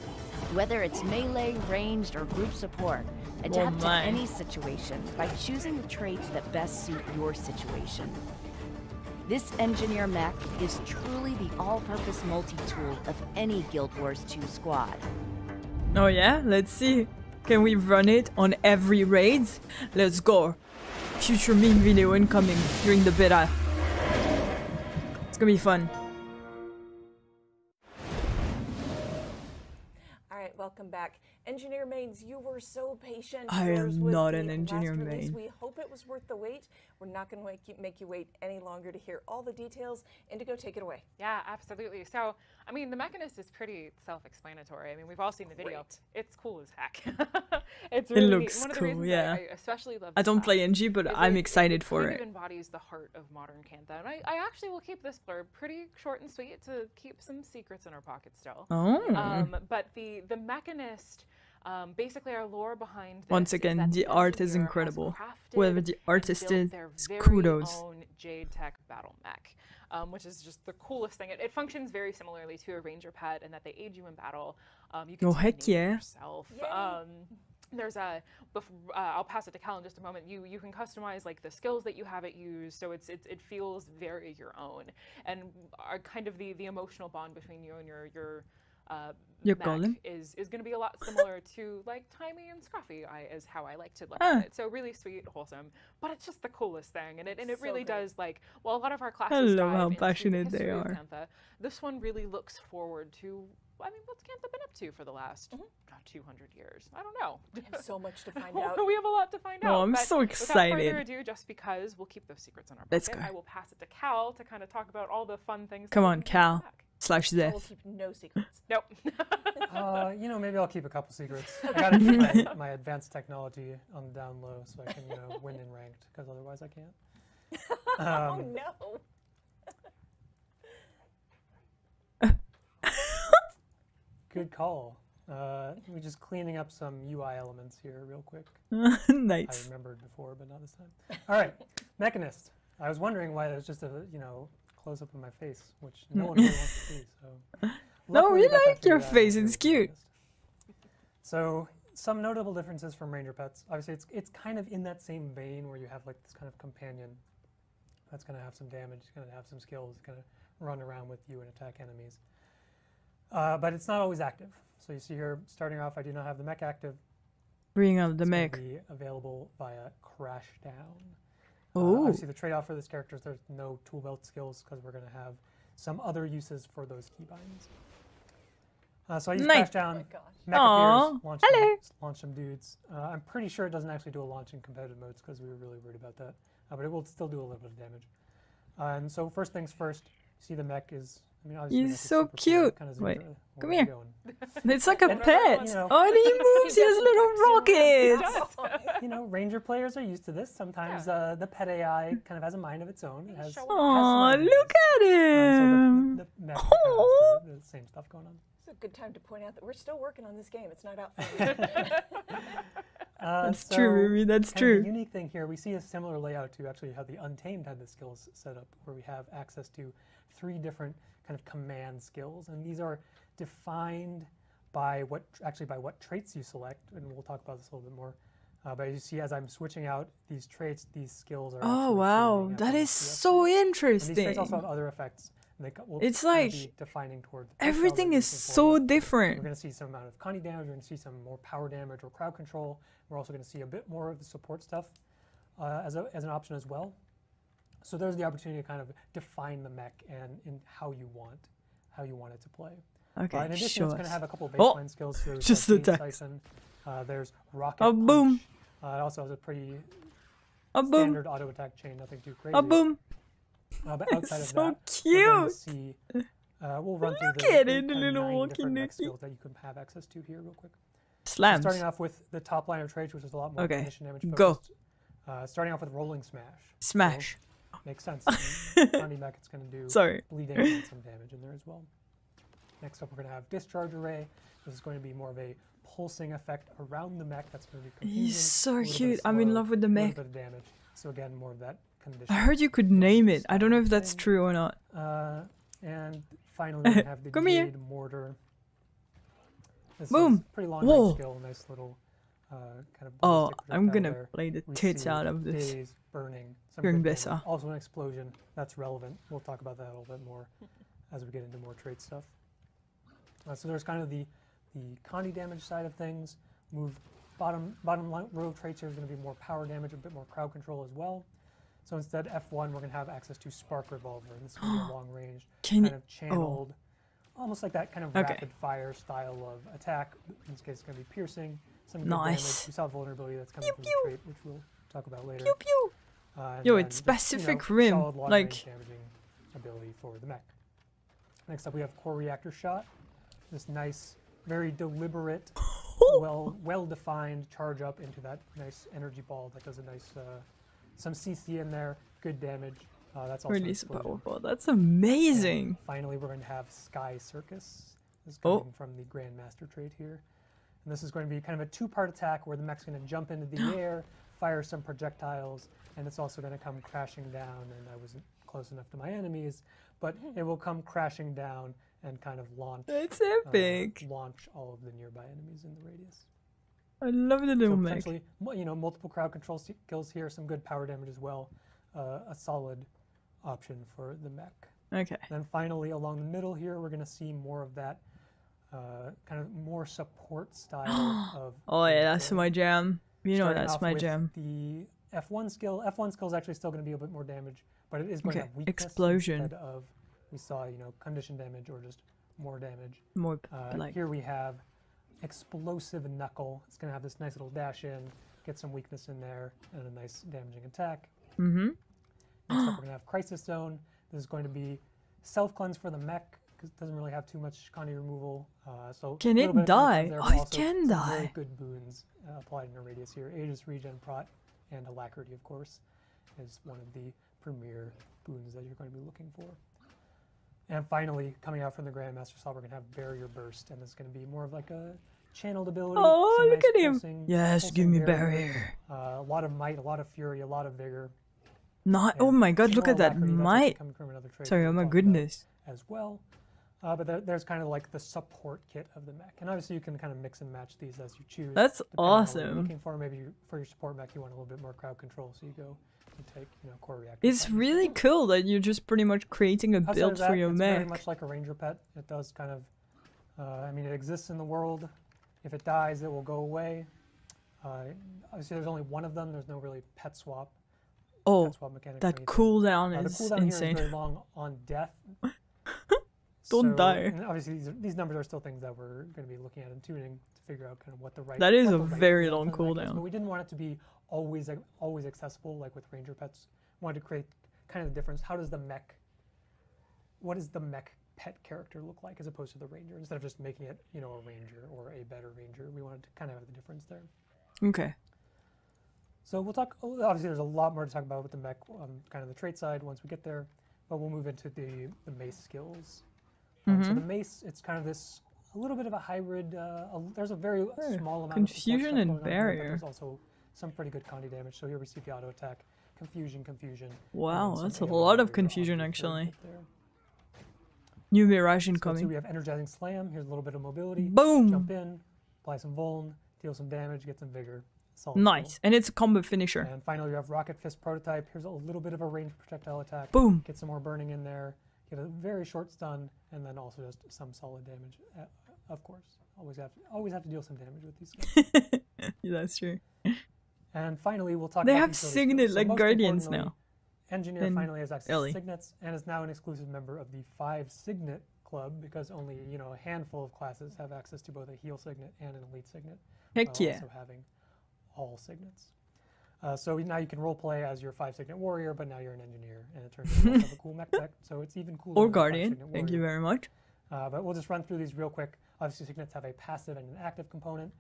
Whether it's melee, ranged, or group support, adapt to any situation by choosing the traits that best suit your situation. This engineer mech is truly the all-purpose multi-tool of any Guild Wars 2 squad. Oh yeah? Let's see. Can we run it on every raid? Let's go. Future meme video incoming during the beta. It's gonna be fun. Alright, welcome back. Engineer mains, you were so patient. I am not an engineer main. We hope it was worth the wait. We're not going to make you wait any longer to hear all the details. Indigo, take it away. Yeah, absolutely. So, I mean, the Mechanist is pretty self-explanatory. I mean, we've all seen the video. Great. It's cool as heck. It's really It looks one of the cool, reasons yeah. I especially love I this don't class play NG, but I'm excited for kind it. of embodies the heart of modern Cantha. And I actually will keep this blurb pretty short and sweet to keep some secrets in our pocket still. Oh. But the Mechanist, basically our lore behind this Once is again, that the art is engineer incredible. has crafted Whoever the and artist built is, their very kudos. own Jade Tech battle mech, which is just the coolest thing. It functions very similarly to a ranger pet in that they aid you in battle. You can Oh, heck yeah. yourself. There's a, I'll pass it to Cal in just a moment. You can customize like the skills that you have it use, so it feels very your own, and kind of the emotional bond between you and your golem is going to be a lot similar to like Timey and Scruffy is how I like to look at it. So really sweet, wholesome, but it's just the coolest thing, and it so really great. does like, well, a lot of our classes I love dive how into passionate the they history of are. Cantha. This one really looks forward to I mean, what's Cantha been up to for the last 200 years? I don't know. We have so much to find out. We have a lot to find out. Oh, I'm so excited. Without further ado, just because we'll keep those secrets in our Let's pocket, go. I will pass it to Cal to kind of talk about all the fun things. Come that on, we can Cal. back. Slash We'll Zeth. keep no secrets. Nope. You know, maybe I'll keep a couple secrets. I gotta keep my advanced technology on the down low so I can, you know, win in ranked, because otherwise I can't. Oh no. Good call. We're just cleaning up some UI elements here real quick. Nice. I remembered before, but not this time. All right, Mechanist. I was wondering why there's just a, you know, close up of my face, which no one really wants to see. So. No, Luckily, we I got that like your figured out face. in It's the cute. Mechanist. So some notable differences from Ranger pets. Obviously, it's kind of in that same vein where you have like this kind of companion that's going to have some damage, going to have some skills, going to run around with you and attack enemies. But it's not always active. So you see here, starting off, I do not have the mech active. Bring up the It's mech. gonna be available via Crash Down. Ooh. Obviously, the trade-off for this character is there's no tool belt skills because we're going to have some other uses for those keybinds. So I use Nice. Crash Down, Oh my gosh. mech Aw, appears, launch hello. launch some dudes. I'm pretty sure it doesn't actually do a launch in competitive modes because we were really worried about that. But it will still do a little bit of damage. And so first things first, see the mech is, I mean, obviously the He's mech is so super cool. cute. It kinda zooms Wait, where come we're here. going. It's like a And, pet. you know, Oh, and he moves. He has little rockets. you know, Ranger players are used to this. Sometimes the pet AI kind of has a mind of its own. It has, show has off. some Aw, ideas. look at him. So the mech kind of has the same stuff going on. It's a good time to point out that we're still working on this game. It's not out for That's true, Ruby. That's kind of true. the unique thing here, we see a similar layout to actually how the Untamed had the skills set up, where we have access to 3 different kind of command skills, and these are defined by what traits you select, and we'll talk about this a little bit more. But you see, as I'm switching out these traits, these skills are. Oh actually wow, changing that as is we so and these traits interesting. also have other effects. And will It's kind of like be defining toward the playstyle Everything that is you're so looking for. different. We're going to see some amount of Connie damage. We're going to see some more power damage or crowd control. We're also going to see a bit more of the support stuff as an option as well. So there's the opportunity to kind of define the mech and in how you want it to play. Okay, In addition, show it's going to us. have a couple Oh, baseline skills here. just Jade the Siphon. There's Rocket Oh, Punch. boom. It also has a pretty A boom. standard auto attack chain, nothing too crazy. A boom. But outside of So that, we're going to cute. see, we'll run through Look the, at the it, the kind of little 9 walking different mech Nicky. skills that you can have access to here real quick. Slams. Starting off with the top line of traits, which is a lot more Okay, condition damage go. focused. Starting off with Rolling Smash. Smash. So, makes sense. Connie mech, it's going to do Sorry. bleeding and some damage in there as well. Next up, we're going to have Discharge Array. This is going to be more of a pulsing effect around the mech. That's going to be confusing. He's so a little bit cute. I'm in slow, love with the a little mech. bit of damage. So again, more of that condition. I heard you could name it. I don't know if that's true or not. And finally, we have the Come here. Jade Mortar. This Boom. is a pretty long Whoa. range skill, nice little kind of Oh, ballistic I'm projectile gonna there. play the We tits see out of this. Haze, burning, some Doing good better. damage. Also an explosion, that's relevant. We'll talk about that a little bit more as we get into more trait stuff. So there's kind of the Connie damage side of things. Move bottom row traits here is going to be more power damage, a bit more crowd control as well. So instead F1, we're going to have access to Spark Revolver, and this is going to be a long range, Can kind you- of channeled, almost like that kind of Okay. rapid fire style of attack. In this case, it's going to be piercing, some good Nice. damage. We saw vulnerability that's coming from the trait, which we'll talk about later. Pew pew. And Yo, then it's just, you know, specific rim, solid long like- range damaging ability for the mech. Next up, we have Core Reactor Shot. This nice, very deliberate, well-defined charge up into that nice energy ball that does a nice, some CC in there, good damage. That's also an Release explosion. powerful. That's amazing. And finally, we're going to have Sky Circus. This is Oh. coming from the Grandmaster trait here. And this is going to be kind of a 2-part attack where the mech's going to jump into the air, fire some projectiles, and it's also going to come crashing down. And I wasn't close enough to my enemies, but it will come crashing down and kind of launch. It's epic. Launch all of the nearby enemies in the radius. I love the little So mech. potentially, you know, multiple crowd control skills here, some good power damage as well. A solid option for the mech. Okay. Then finally, along the middle here, we're going to see more of that kind of more support style of. Oh yeah, that's my jam. You know starting that's off my with jam. The F1 skill. F1 skill is actually still going to be a bit more damage, but it is going to Okay, have weakness explosion. instead of we saw, you know, condition damage or just more damage. More like. Here we have Explosive Knuckle. It's going to have this nice little dash in, get some weakness in there, and a nice damaging attack. Mm-hmm. Next up, we're going to have Crisis Zone. This is going to be self-cleanse for the mech, because it doesn't really have too much Condy removal. So can it die? There, oh, it can die. Very good boons applied in a radius here. Aegis, Regen, Prot, and Alacrity, of course, is one of the premier boons that you're going to be looking for. And finally, coming out from the Grandmaster slot, we're going to have Barrier Burst, and this is going to be more of like a channeled ability. Oh, look nice at him! pulsing, Yes, give me barrier. A lot of might, a lot of fury, a lot of vigor. Not. Oh my God! Look at that might. Sorry, oh my goodness. As well, but there's kind of like the support kit of the mech, and obviously you can kind of mix and match these as you choose. That's awesome. On what you're looking for, maybe for your support mech, you want a little bit more crowd control, so you go. Take, core reactor. It's really cool that you're just pretty much creating a build for your mech. It's very much like a ranger pet. It does kind of, I mean, it exists in the world. If it dies, it will go away. Obviously, there's only one of them. There's no really pet swap. Oh, pet swap mechanic that cooldown is the cooldown insane. Here is very long on death. Don't die. And obviously, these numbers are still things that we're going to be looking at and tuning to figure out kind of what the right. That is a very long cooldown. But we didn't want it to be always accessible like with ranger pets. We wanted to create kind of the difference. How does the mech, what does the mech pet character look like as opposed to the ranger? Instead of just making it, a ranger or a better ranger, we wanted to kind of have the difference there. Okay. So we'll talk, obviously there's a lot more to talk about with the mech on kind of the trait side once we get there, but we'll move into the mace skills. So the mace, it's kind of this, a little bit of a hybrid, there's a very small amount confusion of and barrier. There's also some pretty good Condy damage. So here we see the auto attack, confusion. Wow, that's a lot of confusion actually. New Mirage incoming. So we have Energizing Slam. Here's a little bit of mobility. Boom! Jump in, apply some vuln, deal some damage, get some vigor. Nice, and it's a combo finisher. And finally we have Rocket Fist Prototype. Here's a little bit of a ranged projectile attack. Boom! Get some more burning in there, get a very short stun, and then also just some solid damage. Of course, always have to deal some damage with these skills. Yeah, that's true. And finally, we'll talk they about have Signet like Guardians now. Engineer finally has access to Signets and is now an exclusive member of the 5 Signet Club because only, a handful of classes have access to both a heal Signet and an elite Signet. Heck yeah. Also having all Signets. So now you can roleplay as your 5 Signet warrior, but now you're an engineer, and it turns out you have a cool mech deck, so it's even cooler. Or Guardian, thank you very much. But we'll just run through these real quick. Obviously, Signets have a passive and an active component.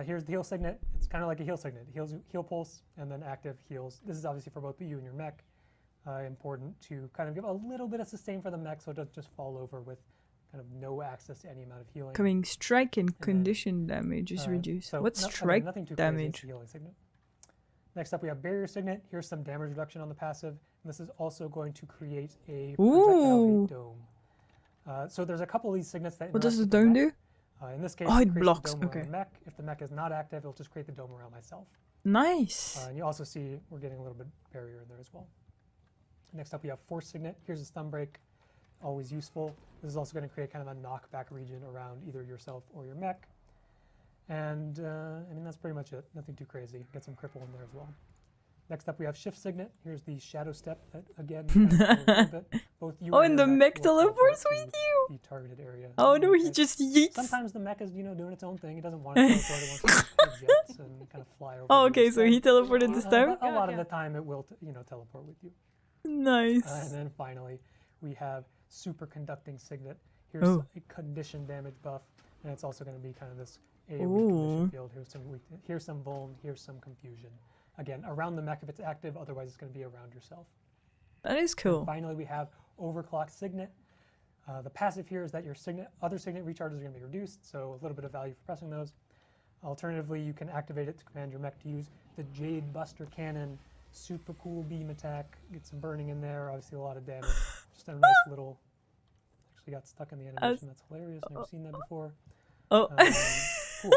Here's the heal Signet. It's kind of like a heal Signet. Heal pulse, and then active heals. This is obviously for both you and your mech. Important to kind of give a little bit of sustain for the mech so it doesn't just fall over with kind of no access to any amount of healing. Coming strike and condition damage is reduced. So what's strike damage? Next up we have Barrier Signet. Here's some damage reduction on the passive. And this is also going to create a projectile dome. So there's a couple of these Signets that what does the dome do? In this case, it blocks. Okay. The mech. If the mech is not active, it'll just create the dome around myself. Nice. And you also see we're getting a little bit barrier in there as well. Next up, we have Force Signet. Here's a stun break, always useful. This is also going to create kind of a knockback region around either yourself or your mech. And I mean that's pretty much it. Nothing too crazy. Get some cripple in there as well. Next up, we have Shift Signet. Here's the Shadow Step that, again, both you and the mech teleports with you! The targeted area. Oh no, he just yeets! Sometimes the mech is, doing its own thing. It doesn't want to teleport. It wants to jets and kind of fly over. Oh, okay, so he teleported this time? A lot of the time it will, teleport with you. Nice. And then finally, we have Super Conducting Signet. Here's a condition damage buff, and it's also going to be kind of this AoE condition field. Here's some vuln, here's some confusion. Again, around the mech if it's active, otherwise it's going to be around yourself. That is cool. And finally, we have Overclocked Signet. The passive here is that your other Signet recharges are going to be reduced, so a little bit of value for pressing those. Alternatively, you can activate it to command your mech to use the Jade Buster Cannon. Super cool beam attack. Get some burning in there. Obviously, a lot of damage. Just a nice little. Actually, got stuck in the animation. That's hilarious. Never seen that before. Oh. Cool.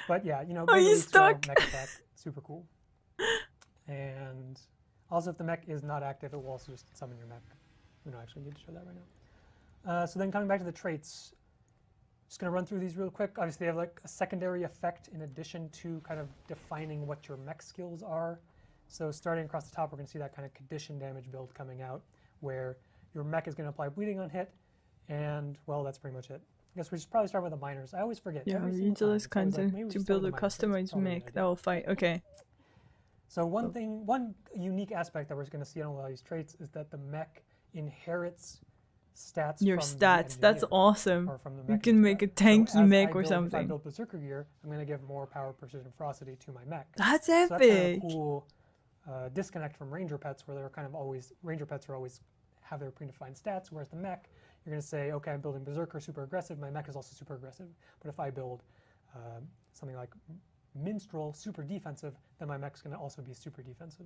But yeah, Are you stuck? Mech attack. Super cool. And also, if the mech is not active, it will also just summon your mech. We don't actually need to show that right now. So then coming back to the traits, just going to run through these real quick. Obviously, they have like a secondary effect in addition to kind of defining what your mech skills are. So starting across the top, we're going to see that kind of condition damage build coming out, where your mech is going to apply bleeding on hit, And, well, that's pretty much it. I guess we should probably start with the minors. I always forget. Yeah, utilize content to build a customized mech that will fight. Okay. So one unique aspect that we're going to see on a lot of these traits is that the mech inherits stats your from stats. the That's awesome. or from the You can make a tanky mech or something. If I build Berserker gear, I'm going to give more power, precision, ferocity to my mech. That's epic. So that's kind of a cool disconnect from ranger pets, where they're kind of always are always have their predefined stats, whereas the mech, you're going to say, okay, I'm building Berserker super aggressive, my mech is also super aggressive. But if I build something like Minstrel super defensive, then my mech's going to also be super defensive.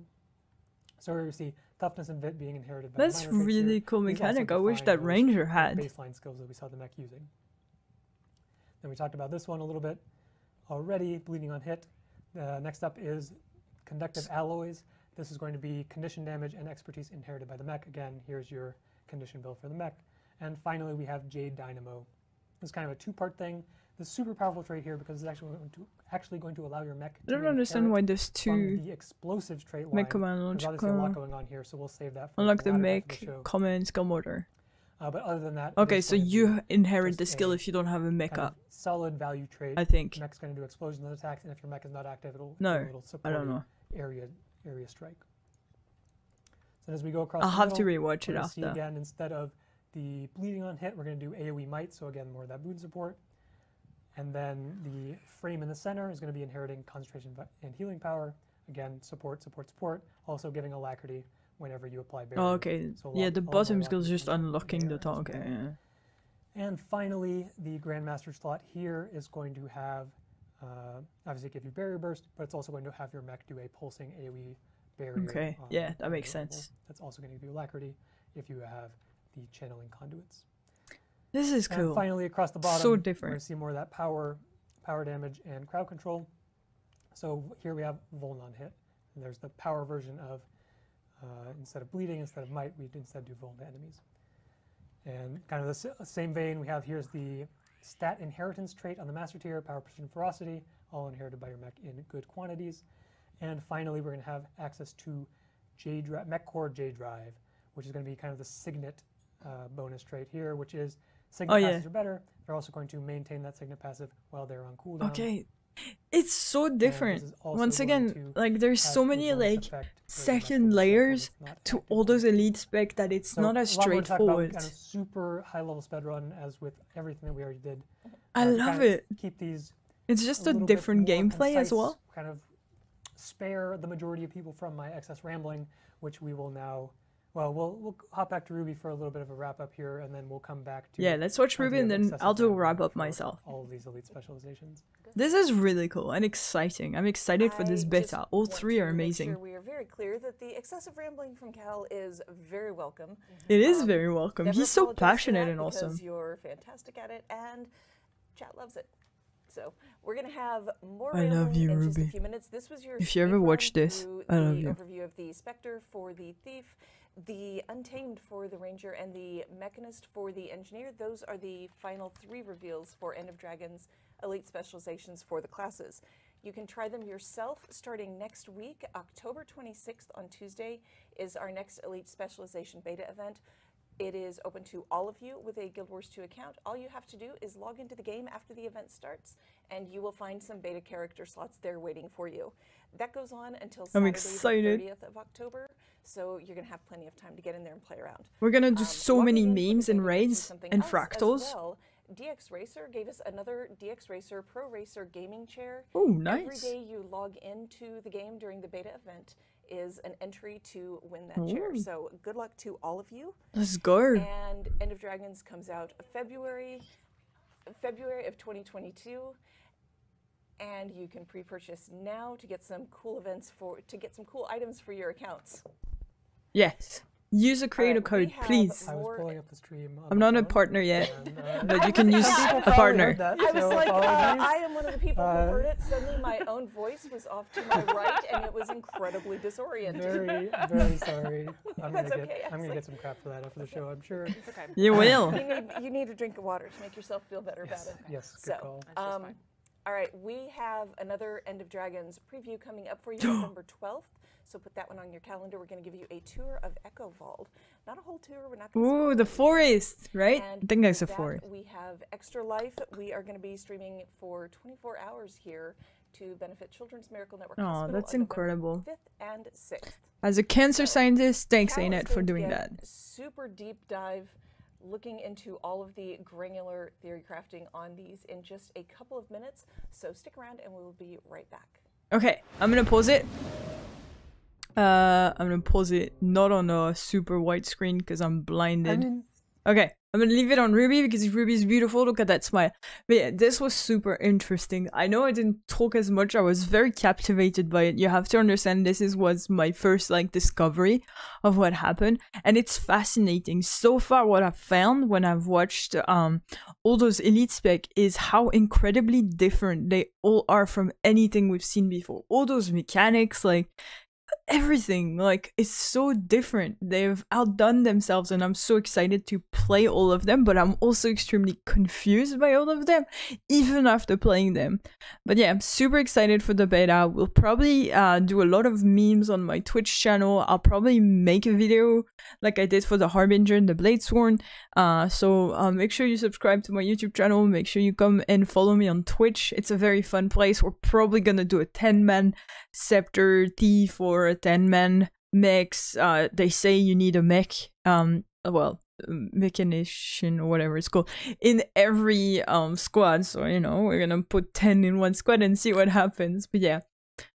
So here we see toughness and vit being inherited by That's really cool mechanic. I wish that ranger had. Baseline skills that we saw the mech using. Then we talked about this one a little bit already, bleeding on hit. Next up is Conductive Alloys. This is going to be condition damage and expertise inherited by the mech. Again, here's your condition build for the mech. And finally, we have Jade Dynamo. This is kind of a two-part thing. This is super powerful trait here because it's actually going to allow your mech to I don't understand why there's two the explosives trait line. mech command There's obviously a lot going on here, so we'll save that for unlock the latter mech half of the show. command skill motor. But other than that, Okay, so you inherit the skill if you don't have a mecha. Solid value trait. I think. Mech's going to do explosions and attacks, and if your mech is not active, it'll support I don't know. area strike. So as we go across, I'll have to rewatch it after. Again, instead of the bleeding on hit, we're going to do AoE might. So again, more of that boon support. And then the frame in the center is going to be inheriting concentration and healing power. Again, support, support, support. Also giving alacrity whenever you apply barrier. Oh, okay. So yeah, the bottom skill is just unlocking the top. Okay. Yeah. And finally, the Grandmaster slot here is going to have, obviously give you barrier burst, but it's also going to have your mech do a pulsing AoE barrier. Okay, yeah, that makes sense. That's also going to give you alacrity if you have the channeling conduits. This is cool. And finally, across the bottom, so different. we're going to see more of that power damage and crowd control. So here we have Vuln on hit. And there's the power version of, instead of bleeding, instead of might, we instead do Vuln to enemies. And kind of the same vein, we have here's the stat inheritance trait on the master tier, power, precision, ferocity, all inherited by your mech in good quantities. And finally, we're going to have access to Mech Core J Drive, which is going to be kind of the Signet bonus trait here, which is Signet passives are better. They're also going to maintain that Signet passive while they're on cooldown. Okay. It's so different. Once again, like there's so many like second layers to all those elite spec that it's not as straightforward. Kind of super high level sped run as with everything that we already did. I love it. Keep these. It's just a different gameplay as well. Kind of spare the majority of people from my excess rambling, which we will now. Well, we'll hop back to Ruby for a little bit of a wrap up here, and then we'll come back to. Yeah, let's watch Ruby, and then I'll do a wrap up myself. All of these elite specializations. This is really cool and exciting. I'm excited for this beta. All three are amazing. Sure we are very clear that the excessive rambling from Cal is very welcome. It is very welcome. He's so passionate and awesome. Because you're fantastic at it, and chat loves it. So we're gonna have more rambling in just a few minutes. This was your. If you ever watch this, I love you. Overview of the Spectre for the Thief, the Untamed for the Ranger, and the Mechanist for the Engineer. Those are the final 3 reveals for End of Dragons Elite Specializations for the classes. You can try them yourself starting next week. October 26th on Tuesday is our next Elite Specialization beta event. It is open to all of you with a Guild Wars 2 account. All you have to do is log into the game after the event starts, and you will find some beta character slots there waiting for you. That goes on until Saturday, the 30th of October, so you're going to have plenty of time to get in there and play around. We're going to do so many memes and raids and fractals. Well. DX Racer gave us another DX Racer Pro Racer gaming chair. Oh, nice. Every day you log into the game during the beta event is an entry to win that chair. So good luck to all of you. Let's go. And End of Dragons comes out February of 2022. And you can pre-purchase now to get some cool cool items for your accounts. Yes. Use a creator code, please. I was pulling up the stream. I'm not a partner yet, but you can use a partner. I was like, I am one of the people who heard it. Suddenly my own voice was off to my right, and it was incredibly disorienting. Very, very sorry. I'm gonna get some crap for that after the show, I'm sure. It's okay. You will. You need a drink of water to make yourself feel better about it. Yes, good call. All right, we have another End of Dragons preview coming up for you November 12th. So put that one on your calendar. We're going to give you a tour of Echo Vault. Not a whole tour. We're not. Ooh, the forest, right? And I think that's a forest. We have Extra Life. We are going to be streaming for 24 hours here to benefit Children's Miracle Network Hospital. Oh, that's incredible. 5th and 6th. As a cancer scientist, thanks Arenanet for doing that. Super deep dive, looking into all of the granular theory crafting on these in just a couple of minutes. So stick around and we will be right back. Okay, I'm gonna pause it. I'm gonna pause it not on a super wide screen because I'm blinded. Okay, I'm gonna leave it on Ruby because Ruby's beautiful. Look at that smile. But yeah, this was super interesting. I know I didn't talk as much. I was very captivated by it. You have to understand this was my first like discovery of what happened, and it's fascinating. So far, what I've found when I've watched all those elite spec is how incredibly different they all are from anything we've seen before. All those mechanics, like everything, like it's so different. They've outdone themselves and I'm so excited to play all of them, but I'm also extremely confused by all of them even after playing them. But yeah, I'm super excited for the beta. We'll probably do a lot of memes on my Twitch channel. I'll probably make a video like I did for the Harbinger and the Bladesworn. So make sure you subscribe to my YouTube channel. Make sure you come and follow me on Twitch. It's a very fun place. We're probably gonna do a 10-man Scepter thief or a 10-man mechs. They say you need a mech, Mechanist or whatever it's called, in every squad. So, you know, we're gonna put 10 in one squad and see what happens. But yeah,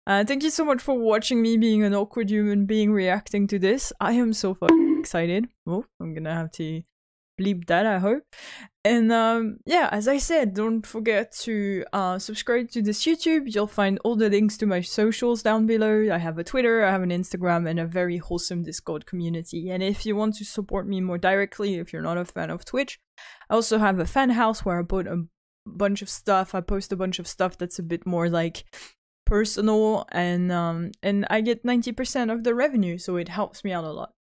thank you so much for watching me being an awkward human being reacting to this. I am so fucking excited. Oh, I'm gonna have to bleep that, I hope. And yeah, as I said, don't forget to subscribe to this YouTube. You'll find all the links to my socials down below. I have a Twitter, I have an Instagram, and a very wholesome Discord community. And if you want to support me more directly, if you're not a fan of Twitch, I also have a fan house where I put a bunch of stuff. I post a bunch of stuff that's a bit more like personal, and I get 90% of the revenue, so it helps me out a lot.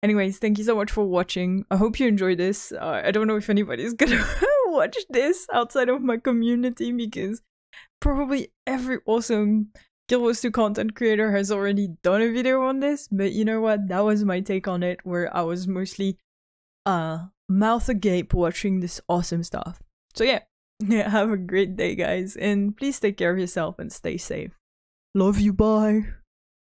Anyways, thank you so much for watching. I hope you enjoyed this. I don't know if anybody's gonna watch this outside of my community because probably every awesome Guild Wars 2 content creator has already done a video on this, but you know what? That was my take on it, where I was mostly mouth agape watching this awesome stuff. So yeah, have a great day, guys, and please take care of yourself and stay safe. Love you, bye!